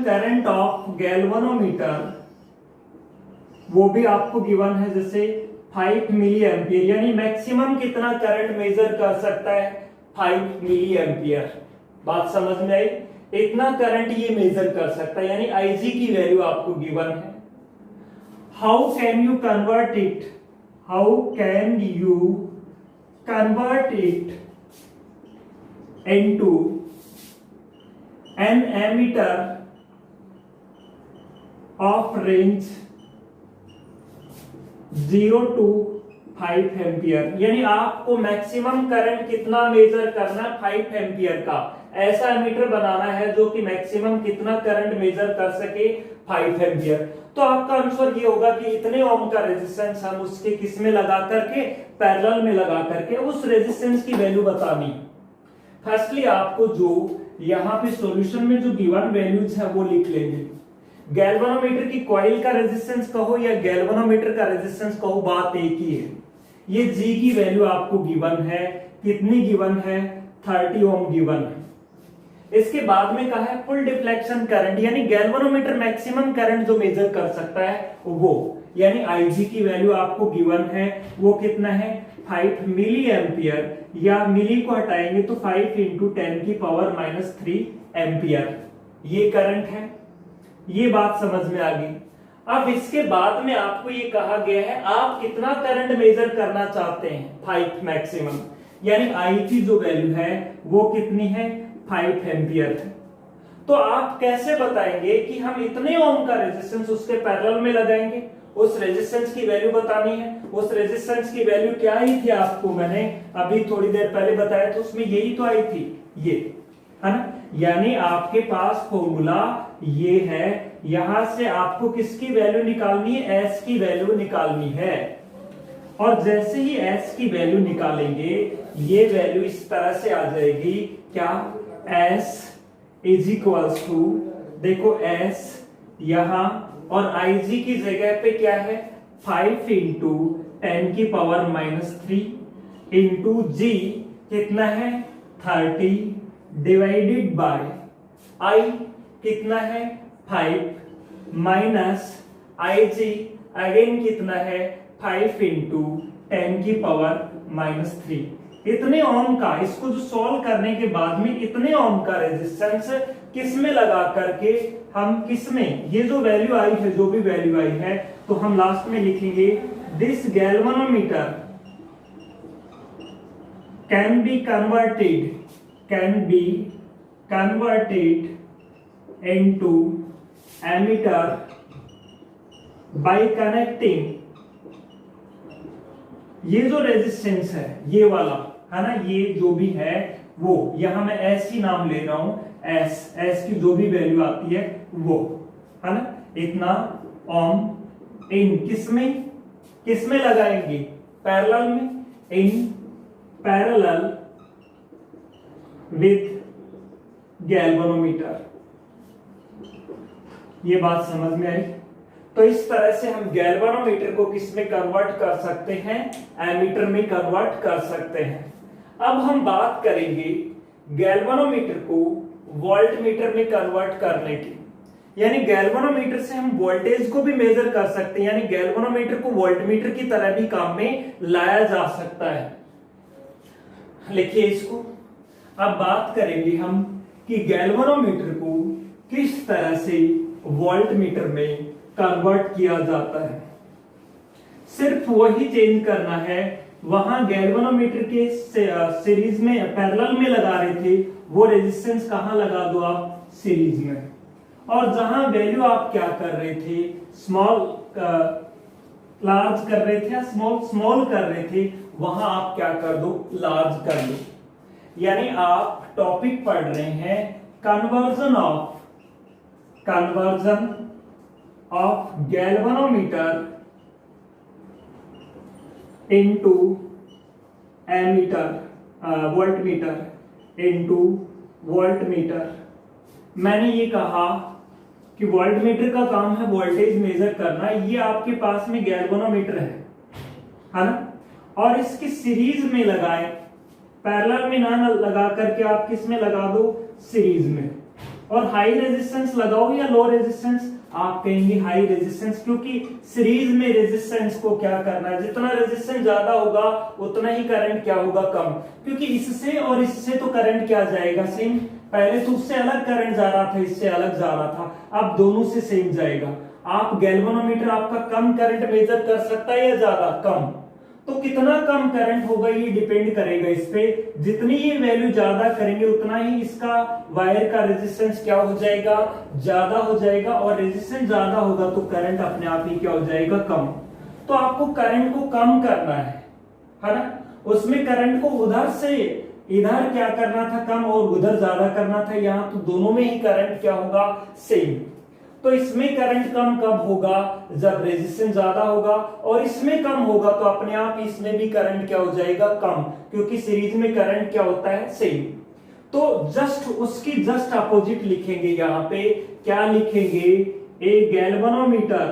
current of galvanometer वो भी आपको गिवन है, जैसे 5 मिली एम्पियर, यानी मैक्सिमम कितना करंट मेजर कर सकता है, 5 मिली एम्पियर। बात समझ में आई, इतना करंट ये मेजर कर सकता है, यानी Ig की वैल्यू आपको गिवन है। How can you convert it into an ammeter of range 0 to 5 ampere, यानी आपको मैक्सिमम करंट कितना मेजर करना है, 5 एम्पियर का ऐसा एमीटर बनाना है जो कि मैक्सिमम कितना करंट मेजर कर सके, 5 एम्पियर। तो आपका आंसर ये होगा कि इतने ओम का रेजिस्टेंस हम उसके किस में लगा करके, पैरेलल में लगा करके उस रेजिस्टेंस की वैल्यू बतानी। फर्स्टली आपको जो यहाँ पे सॉल्यूशन में जो गिवन वैल्यूज है वो लिख लेंगे। गैल्वेनोमीटर की कॉइल का रेजिस्टेंस कहो या गैल्वेनोमीटर का रेजिस्टेंस कहो, बात एक ही है। ये G की वैल्यू आपको गिवन है, कितनी गिवन है, 30 ओम गिवन है। इसके बाद में कहा है फुल डिफ्लेक्शन करंट, यानी गैल्वेनोमीटर मैक्सिमम करंट जो मेजर कर सकता है वो, यानी Ig की वैल्यू आपको गिवन है, वो कितना है 5 मिली एम्पियर, या मिली को हटाएंगे तो 5 इंटू 10 की पावर -3 एम्पियर, ये करंट है। ये बात समझ में आ गई। अब इसके बाद में आपको ये कहा गया है आप कितना करंट मेजर करना चाहते हैं, 5 मैक्सिमम, यानी I की जो वैल्यू है वो कितनी है 5 एम्पियर है। तो आप कैसे बताएंगे कि हम इतने ओम का रेजिस्टेंस उसके पैरेलल में लगाएंगे, उस रेजिस्टेंस की वैल्यू बतानी है। उस रेजिस्टेंस की वैल्यू क्या आई थी आपको मैंने अभी थोड़ी देर पहले बताया, तो उसमें यही तो आई थी, ये है ना, यानी आपके पास फॉर्मूला ये है, यहां से आपको किसकी वैल्यू निकालनी है, S की वैल्यू निकालनी है। और जैसे ही S की वैल्यू निकालेंगे ये वैल्यू इस तरह से आ जाएगी, क्या S इज इक्वल्स टू, देखो S यहां और Ig की जगह पे क्या है 5 इंटू 10 की पावर -3 इंटू G कितना है 30 डिवाइडेड बाय I कितना है 5 माइनस Ig अगेन कितना है 5 इंटू 10 की पावर -3। इतने ओम का, इसको जो सॉल्व करने के बाद में इतने ओम का रेजिस्टेंस किसमें लगा करके हम किसमें, ये जो वैल्यू आई है, जो भी वैल्यू आई है, तो हम लास्ट में लिखेंगे this galvanometer can be converted into ammeter by connecting, ये जो रेजिस्टेंस है ये वाला है ना, ये जो भी है वो, यहां मैं S ही नाम ले रहा हूं, S की जो भी वैल्यू आती है वो, है ना, इतना ओम इन किसमें लगाएंगे, पैरेलल में, इन पैरेलल विथ गैल्वेनोमीटर। ये बात समझ में आई। तो इस तरह से हम गैल्वेनोमीटर को किस में कन्वर्ट कर सकते हैं, एमीटर में कन्वर्ट कर सकते हैं। अब हम बात करेंगे गैल्वेनोमीटर को वोल्टमीटर में कन्वर्ट करने की, यानी गैल्वेनोमीटर से हम वोल्टेज को भी मेजर कर सकते हैं, यानी गैल्वेनोमीटर को वोल्टमीटर की तरह भी काम में लाया जा सकता है। लिखिए इसको। अब बात करेंगे हम कि गैल्वेनोमीटर को किस तरह से वोल्टमीटर में कन्वर्ट किया जाता है। सिर्फ वही चेंज करना है, वहां गैल्वेनोमीटर के सीरीज में पैरेलल में लगा रहे थे, वो रेजिस्टेंस कहां लगा दो आप, सीरीज में। और जहां वैल्यू आप क्या कर रहे थे, लार्ज कर रहे थे या स्मॉल कर रहे थे, वहां आप क्या कर दो, लार्ज कर दो। यानी आप टॉपिक पढ़ रहे हैं conversion of galvanometer into ammeter, voltmeter into voltmeter. मैंने ये कहा कि वोल्टमीटर का काम है वोल्टेज मेजर करना, ये आपके पास में गैल्वेनोमीटर है ना, और इसकी सीरीज में लगाए, पैरेलल में ना लगा करके आप किस में लगा दो, सीरीज में। और हाई रेजिस्टेंस लगाओ या लो रेजिस्टेंस, आप कहेंगे हाई रेजिस्टेंस, क्योंकि सीरीज में रेजिस्टेंस को क्या करना है, जितना रेजिस्टेंस ज्यादा होगा उतना ही करंट क्या होगा, कम, क्योंकि इससे और इससे तो करंट क्या जाएगा, सेम। पहले तो उससे अलग करंट जा रहा था, इससे अलग जा रहा था, अब दोनों से सेम जाएगा। आप गैल्वेनोमीटर आपका कम करंट मेजर कर सकता है या ज्यादा, कम। तो कितना कम करंट होगा ये डिपेंड करेगा इस पे, जितनी ये वैल्यू ज्यादा करेंगे उतना ही इसका वायर का रेजिस्टेंस क्या हो जाएगा, ज्यादा हो जाएगा, और रेजिस्टेंस ज्यादा होगा तो करंट अपने आप ही क्या हो जाएगा, कम। तो आपको करंट को कम करना है ना, उसमें करंट को उधर से इधर क्या करना था, कम, और उधर ज्यादा करना था, यहाँ तो दोनों में ही करंट क्या होगा, सेम। तो इसमें करंट कम कब होगा, जब रेजिस्टेंस ज्यादा होगा, और इसमें कम होगा तो अपने आप इसमें भी करंट क्या हो जाएगा, कम, क्योंकि सीरीज में करंट क्या होता है, सेम। तो जस्ट उसकी जस्ट अपोजिट लिखेंगे, यहां पे क्या लिखेंगे, a galvanometer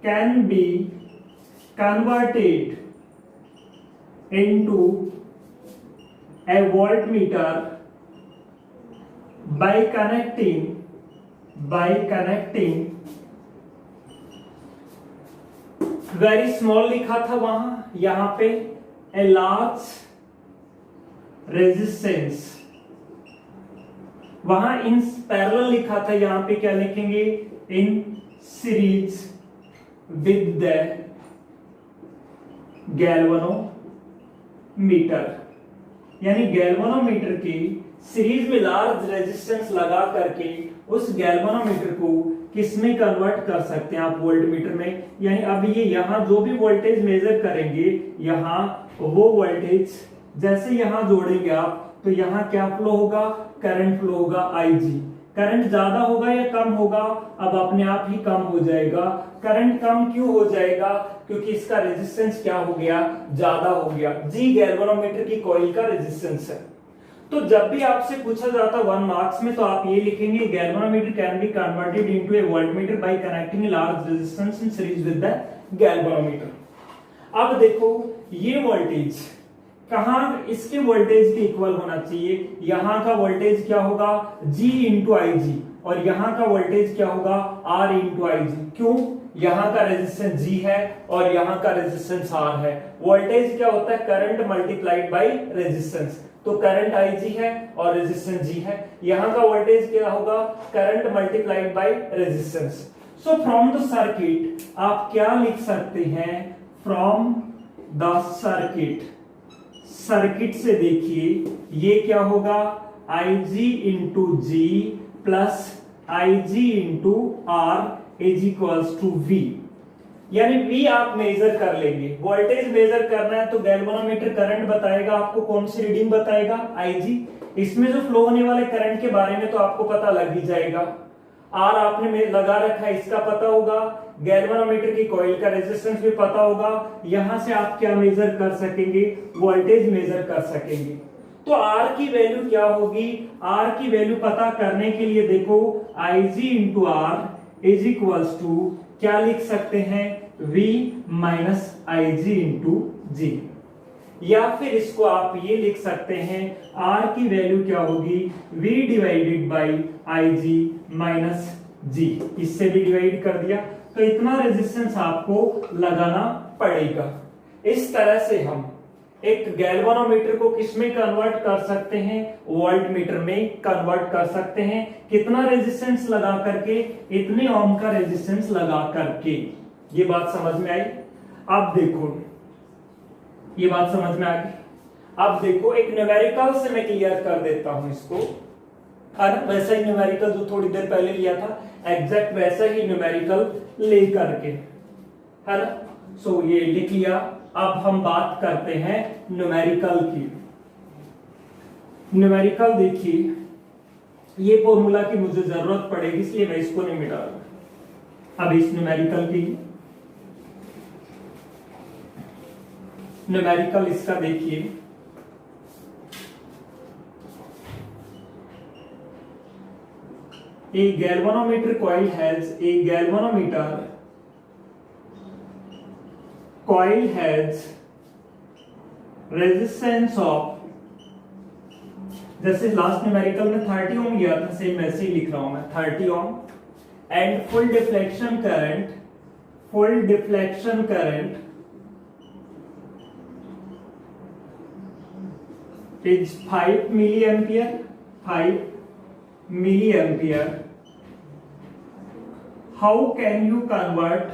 can be converted into a voltmeter by connecting very small लिखा था वहां, यहां पे ए लार्ज रेजिस्टेंस, वहां इन पैरेलल लिखा था, यहां पे क्या लिखेंगे, in series with the galvanometer, यानी गैल्वेनोमीटर की सीरीज में लार्ज रेजिस्टेंस लगा करके उस गैल्वेनोमीटर को किस में कन्वर्ट कर सकते हैं आप, वोल्टमीटर में। यानी अब ये यहां जो भी वोल्टेज मेजर करेंगे, यहां वो वोल्टेज जैसे यहां जोड़ेंगे आप, तो यहां क्या फ्लो होगा, करंट फ्लो होगा, आईजी। करंट ज्यादा होगा या कम होगा, अब अपने आप ही कम हो जाएगा। करंट कम क्यों हो जाएगा, क्योंकि इसका रेजिस्टेंस क्या हो गया, ज्यादा हो गया। जी गैल्वेनोमीटर की कॉइल का रेजिस्टेंस है। तो जब भी आपसे पूछा जाता 1 मार्क्स में, तो आप ये लिखेंगे, galvanometer can be converted into A voltmeter bye connecting a large resistance in series with the galvanometer. अब देखो ये वोल्टेज कहां इसके वोल्टेज के इक्वल होना चाहिए, यहां का वोल्टेज क्या होगा, G इंटू आई जी, और यहां का वोल्टेज क्या होगा, R इंटू आई जी। क्यों, यहां का रेजिस्टेंस G है और यहां का रेजिस्टेंस R है। वोल्टेज क्या होता है, करंट मल्टीप्लाइड बाय रेजिस्टेंस, तो करंट IG है और रेजिस्टेंस G है। यहां का वोल्टेज क्या होगा, current multiplied by resistance. So from the circuit आप क्या लिख सकते हैं, फ्रॉम द सर्किट से देखिए ये क्या होगा, IG into G plus IG into R is equals to V। यानी V आप मेजर कर लेंगे, वोल्टेज मेजर करना है तो गैल्वेनोमीटर करंट बताएगा आपको, कौन सी रीडिंग बताएगा, IG। इसमें जो फ्लो होने वाले करंट के बारे में तो आपको पता लग ही जाएगा। R आपने लगा रखा है, इसका पता होगा। गैल्वेनोमीटर की कॉइल का रेजिस्टेंस भी पता होगा। यहां से आप क्या मेजर कर सकेंगे, वोल्टेज मेजर कर सकेंगे। तो R की वैल्यू क्या होगी, R की वैल्यू पता करने के लिए देखो, IG into R is equals to क्या लिख सकते हैं, V minus IG into G, या फिर इसको आप ये लिख सकते हैं, R की वैल्यू क्या होगी, V divided by IG minus G, इससे भी डिवाइड कर दिया, तो इतना रेजिस्टेंस आपको लगाना पड़ेगा। इस तरह से हम एक गैल्वेनोमीटर को किस में कन्वर्ट कर सकते हैं, वोल्टमीटर में कन्वर्ट कर सकते हैं। कितना रेजिस्टेंस लगा करके, इतने ओम का रेजिस्टेंस लगा करके। ये बात समझ में आई। अब देखो ये बात समझ में आ गई। अब देखो एक न्यूमेरिकल से मैं क्लियर कर देता हूं इसको, वैसा ही न्यूमेरिकल जो थोड़ी देर पहले लिया था, एग्जैक्ट वैसा ही न्यूमेरिकल ले करके, है ना। सो ये लिख लिया। अब हम बात करते हैं न्यूमेरिकल की। न्यूमेरिकल देखिए, ये फॉर्मूला की मुझे जरूरत पड़ेगी इसलिए मैं इसको नहीं मिटा रहा। अब इस न्यूमेरिकल की न्यूमेरिकल इसका देखिए, a galvanometer coil has resistance of, जैसे लास्ट न्यूमेरिकल में 30 ओम लिया था, सेम वैसे ही लिख रहा हूं मैं, 30 ohm, and full deflection current is 5 milliampere. How can you convert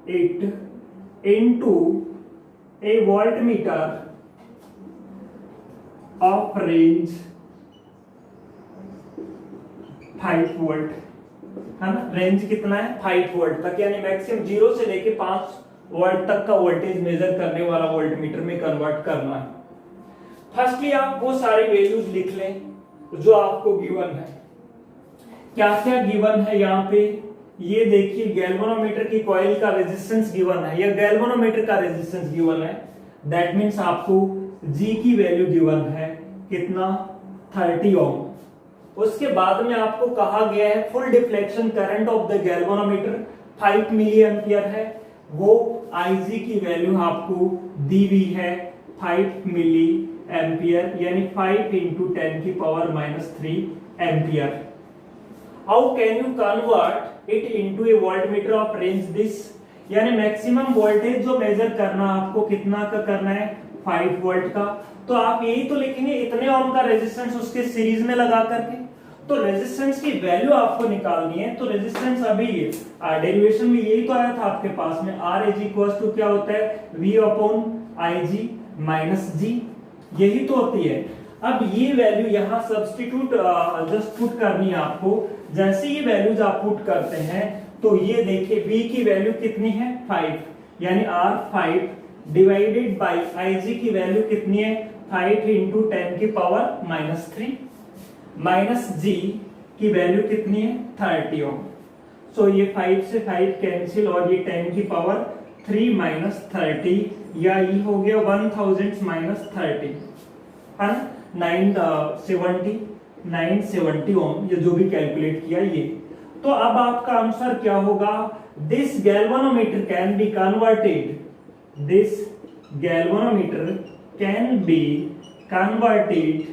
it into a voltmeter of range 5 volt, है ना। रेंज कितना है, 5 वोल्ट तक, यानी मैक्सिमम 0 से लेके 5 वोल्ट तक का वोल्टेज मेजर करने वाला वोल्टमीटर में कन्वर्ट करना है। फर्स्टली आप वो सारी वैल्यूज लिख लें जो आपको गिवन है। क्या क्या गिवन है यहाँ पे, ये देखिए गैल्वेनोमीटर की कॉइल का रेजिस्टेंस गिवन है, या गैल्वेनोमीटर का रेजिस्टेंस गिवन है। दैट मीन्स आपको G की वैल्यू गिवन है, कितना, 30 ओम। उसके बाद में आपको कहा गया है full deflection current of the galvanometer 5 milli ampere है, वो Ig की वैल्यू आपको दी हुई है 5 मिली एम्पियर, यानी 5 इंटू 10 की power -3 ampere. How can you convert it into A voltmeter of range this, यानी मैक्सिमम वोल्टेज जो मेजर करना आपको कितना का करना है 5 वोल्ट का, तो आप यही तो लिखेंगे इतने ओम का रेजिस्टेंस उसके सीरीज में लगा करके। तो रेजिस्टेंस की वैल्यू आपको निकालनी है, तो रेजिस्टेंस अभी डेरिवेशन में यही तो आया था आपके पास में, R इज इक्वल टू क्या होता है V upon IG minus G, यही तो होती है। अब ये वैल्यू यहाँ सब्स्टिट्यूट जस्ट पुट करनी है आपको। जैसे ये वैल्यूज आप पुट करते हैं तो ये देखिए V की वैल्यू कितनी है 5, यानी R 5 डिवाइडेड बाई IG की वैल्यू कितनी है 5 इंटू 10 की पावर -3 माइनस G की वैल्यू कितनी है 30 ओम। सो ये 5 से 5 कैंसिल और ये 10 की पावर 3 माइनस 30, या ये हो गया 1000 माइनस 30 है ना 970 ओम, ये जो भी कैलकुलेट किया ये। तो अब आपका आंसर क्या होगा, this galvanometer can be converted, this galvanometer can be converted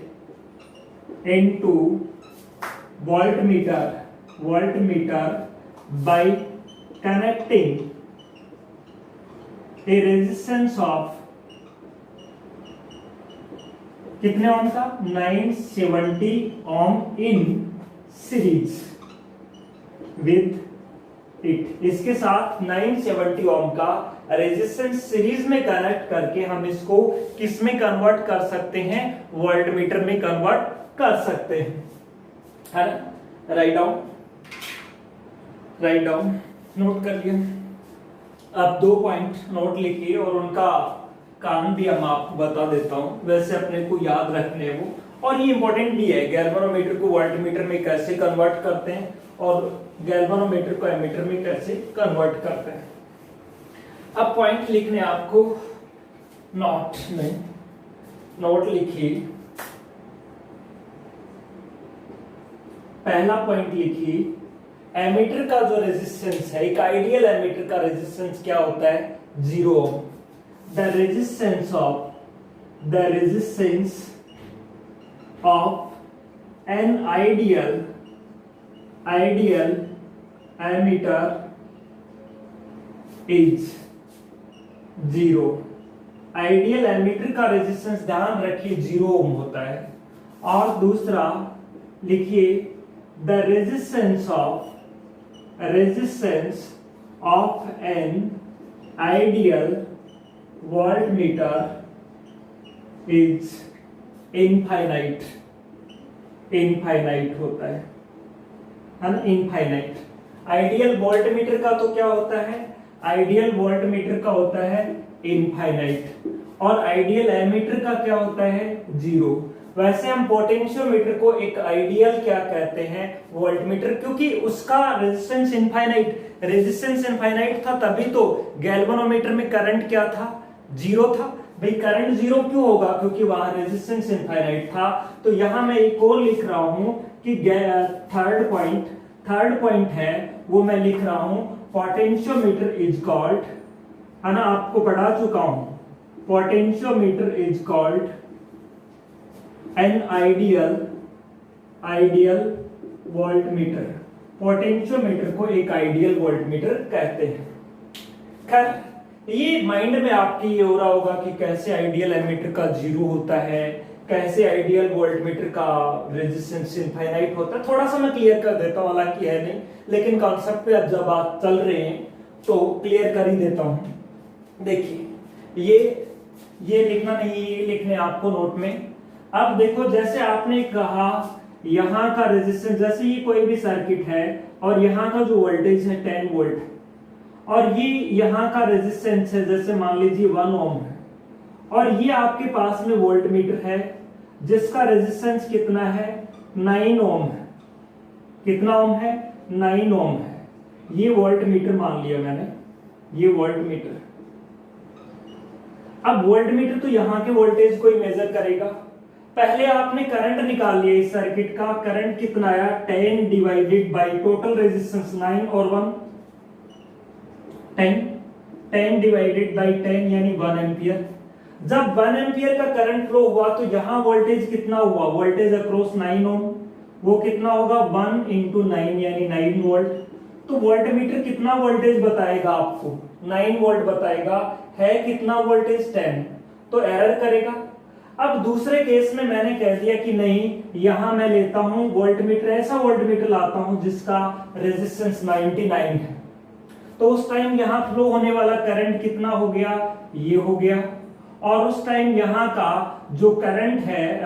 into voltmeter by connecting a resistance of कितने ओम का 970 ओम इन सीरीज विद इट। इसके साथ 970 ओम का रेजिस्टेंस सीरीज में कनेक्ट करके हम इसको किस में कन्वर्ट कर सकते हैं, वोल्टमीटर में कन्वर्ट कर सकते हैं, है ना। राइट डाउन नोट कर लिया। अब 2 पॉइंट नोट लिखिए और उनका कारण भी हम आपको बता देता हूं, वैसे अपने को याद रखने हैं वो, और ये इंपॉर्टेंट भी है। गैल्वेनोमीटर को वोल्टमीटर में कैसे कन्वर्ट करते हैं और गैल्वेनोमीटर को एमीटर में कैसे कन्वर्ट करते हैं। अब पॉइंट लिखने आपको नोट लिखिए। पहला पॉइंट लिखिए, एमीटर का जो रेजिस्टेंस है, एक आइडियल एमीटर का रेजिस्टेंस क्या होता है 0 ohm. The resistance of an ideal ammeter is 0। Ideal ammeter का रेजिस्टेंस ध्यान रखिए 0 ओम होता है। और दूसरा लिखिए, the resistance of an ideal voltmeter is infinite होता है ना, इनफाइनाइट। आइडियल वोल्टमीटर का तो क्या होता है, आइडियल वोल्टमीटर का होता है इनफाइनाइट, और आइडियल एमीटर का क्या होता है 0। वैसे हम पोटेंशियोमीटर को एक आइडियल क्या कहते हैं वोल्टमीटर, क्योंकि उसका रेजिस्टेंस इनफाइनाइट था, तभी तो गैल्वेनोमीटर में करंट क्या था 0 था। भाई करंट 0 क्यों होगा, क्योंकि वहां रेजिस्टेंस इनफाइनाइट था। तो यहां मैं एक और लिख रहा हूं कि थर्ड पॉइंट है वो मैं लिख रहा हूं, पोटेंशियोमीटर इज कॉल्ड, है ना, आपको पढ़ा चुका हूं, potentiometer is called an ideal voltmeter. Potentiometer को एक आइडियल वोल्टमीटर कहते हैं। खैर ये माइंड में आपकी ये हो रहा होगा कि कैसे आइडियल एमीटर का 0 होता है, कैसे आइडियल वोल्टमीटर का रेजिस्टेंस इनफाइनाइट होता है। थोड़ा सा मैं क्लियर कर देता हूं, हालांकि है नहीं, लेकिन कॉन्सेप्ट पे अब जब आप चल रहे हैं तो क्लियर कर ही देता हूं। देखिए ये लिखना नहीं, ये लिखने आपको नोट में। अब देखो, जैसे आपने कहा यहां का रेजिस्टेंस, जैसे ये कोई भी सर्किट है और यहां का जो वोल्टेज है 10 वोल्ट, और ये यहां का रेजिस्टेंस है जैसे मान लीजिए 1 ओम है, और ये आपके पास में वोल्टमीटर है जिसका रेजिस्टेंस कितना है 9 ओम है। कितना ओम है 9 ओम है। ये वोल्टमीटर मान लिया मैंने, ये वोल्टमीटर। अब वोल्टमीटर तो यहां के वोल्टेज को ही मेजर करेगा। पहले आपने करंट निकाल लिया इस सर्किट का, करंट कितना आया 10 डिवाइडेड बाई टोटल रेजिस्टेंस 9 और 1 10, 10 डिवाइडेड बाई 10 यानी 1 एम्पियर। जब 1 एम्पियर का करंट फ्लो हुआ तो यहाँ वोल्टेज कितना हुआ, वोल्टेज अक्रॉस 9 ओम, वो कितना होगा 1 इंटू 9 यानी 9 वोल्ट। तो वोल्टमीटर कितना वोल्टेज बताएगा आपको, 9 वोल्ट बताएगा, है कितना वोल्टेज 10, तो एरर करेगा। अब दूसरे केस में मैंने कह दिया कि नहीं, यहां मैं लेता हूं वोल्टमीटर, ऐसा वोल्टमीटर लाता हूं जिसका रेजिस्टेंस 99 है, तो उस टाइम यहां फ्लो होने वाला करंट कितना हो गया, ये हो गया, और उस टाइम यहाँ का जो करंट है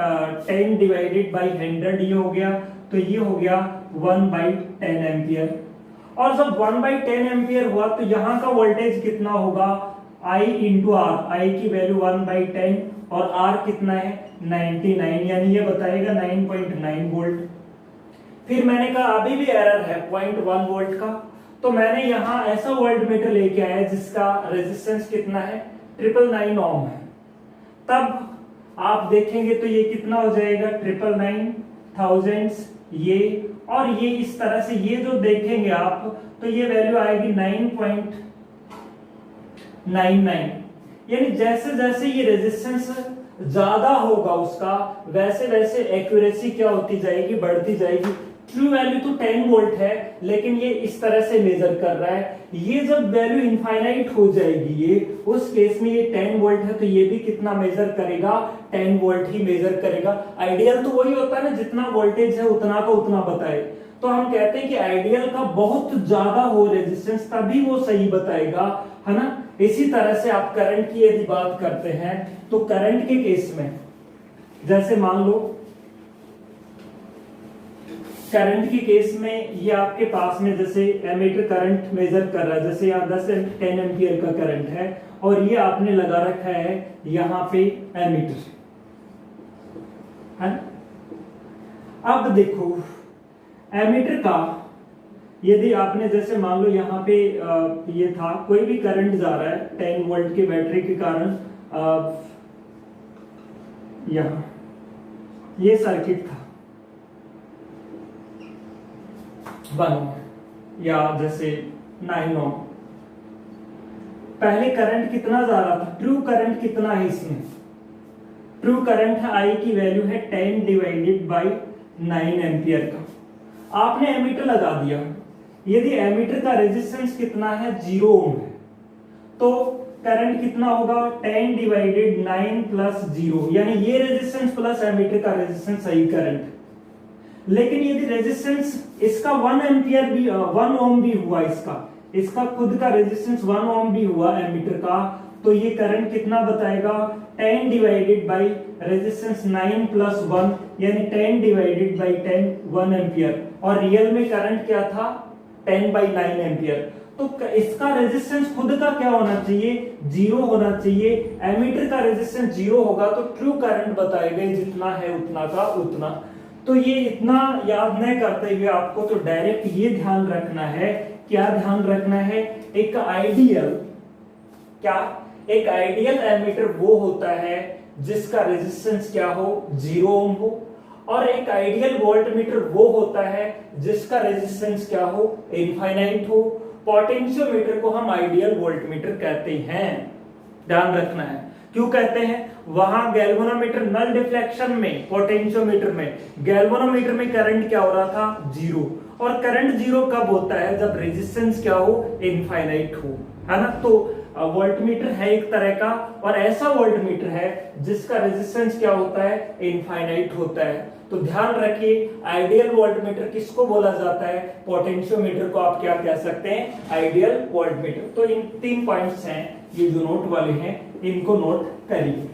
10 डिवाइडेड बाई 100 ये हो गया, तो ये हो गया 1/10 एम्पियर। और जब 1/10 एम्पियर हुआ तो यहाँ का वोल्टेज कितना होगा, I इंटू आर, आई की वैल्यू 1/10 और R कितना है 99 यानी ये बताएगा 9.9 वोल्ट। फिर मैंने कहा अभी भी एरर है 0.1 वोल्ट का, तो मैंने यहाँ ऐसा वोल्टमीटर लेके आया जिसका रेजिस्टेंस कितना है 999 ओम है। तब आप देखेंगे तो ये कितना हो जाएगा 999 थाउजेंड्स ये, और ये इस तरह से, ये जो देखेंगे आप तो ये वैल्यू आएगी 9.99, यानी जैसे जैसे ये रेजिस्टेंस ज्यादा होगा उसका वैसे वैसे एक्यूरेसी क्या होती जाएगी, बढ़ती जाएगी। ट्रू वैल्यू तो 10 वोल्ट है, लेकिन ये इस तरह से मेजर कर रहा है। ये जब वैल्यू इनफाइनाइट हो जाएगी, ये उस केस में ये 10 वोल्ट है, तो ये भी कितना मेजर करेगा, 10 वोल्ट ही मेजर करेगा। आइडियल तो वही होता है ना, जितना वोल्टेज है उतना का उतना बताए। तो हम कहते हैं कि आइडियल का बहुत ज्यादा हो रेजिस्टेंस तभी वो सही बताएगा, है ना। इसी तरह से आप करंट की यदि बात करते हैं तो करंट के केस में, जैसे मान लो करंट के केस में ये आपके पास में जैसे एमीटर करंट मेजर कर रहा है, जैसे यहाँ 10 एम्पियर का करंट है और ये आपने लगा रखा है यहाँ पे एमीटर है। अब देखो एमीटर का यदि आपने जैसे मान लो यहाँ पे ये था, कोई भी करंट जा रहा है 10 वोल्ट की बैटरी के कारण, यहाँ ये सर्किट था 1 ओम या जैसे 9 ओम। पहले करंट कितना जा रहा था, ट्रू करंट कितना है इसमें, ट्रू करंट है आई की वैल्यू है 10 डिवाइडेड बाई 9 एम्पियर का। आपने एमीटर लगा दिया, यदि एमीटर का रेजिस्टेंस कितना है 0 ओम है, तो करंट कितना होगा 10 डिवाइडेड 9 प्लस 0, यानी ये रेजिस्टेंस प्लस एमीटर का रेजिस्टेंस सही करंट। लेकिन यदि रेजिस्टेंस इसका 1 एम्पियर भी 1 ओम भी हुआ, इसका खुद का रेजिस्टेंस 1 ओम भी हुआ एमीटर का, तो ये करंट कितना बताएगा 10 डिवाइडेड बाई रेजिस्टेंस 9 प्लस 1 यानी 10 डिवाइडेड बाई 10 1 एम्पियर। और रियल में करंट क्या था 10/9 एम्पियर। तो इसका रेजिस्टेंस खुद का क्या होना चाहिए 0 होना चाहिए। एमीटर का रेजिस्टेंस 0 होगा तो ट्रू करंट बताएगा जितना है उतना का उतना। तो ये इतना याद नहीं करते हुए आपको तो डायरेक्ट ये ध्यान रखना है, क्या ध्यान रखना है, एक आइडियल एमीटर वो होता है जिसका रेजिस्टेंस क्या हो 0 ओम हो, और एक आइडियल वोल्टमीटर वो होता है जिसका रेजिस्टेंस क्या हो इनफाइनाइट हो। पोटेंशियोमीटर को हम आइडियल वोल्टमीटर कहते हैं, ध्यान रखना है। क्यों कहते हैं, वहां गैल्वेनोमीटर नल डिफ्लेक्शन में, पोटेंशियोमीटर में, गैल्वेनोमीटर में करंट क्या हो रहा था 0, और करंट 0 कब होता है जब रेजिस्टेंस क्या हो इनफाइनाइट हो, है ना। तो वोल्टमीटर है एक तरह का, और ऐसा वोल्टमीटर है जिसका रेजिस्टेंस क्या होता है इनफाइनाइट होता है। तो ध्यान रखिए आइडियल वोल्टमीटर किसको बोला जाता है, पोटेंशियोमीटर को आप क्या कह सकते हैं आइडियल वोल्टमीटर। तो इन 3 पॉइंट्स हैं ये जो नोट वाले हैं इनको नोट करिए।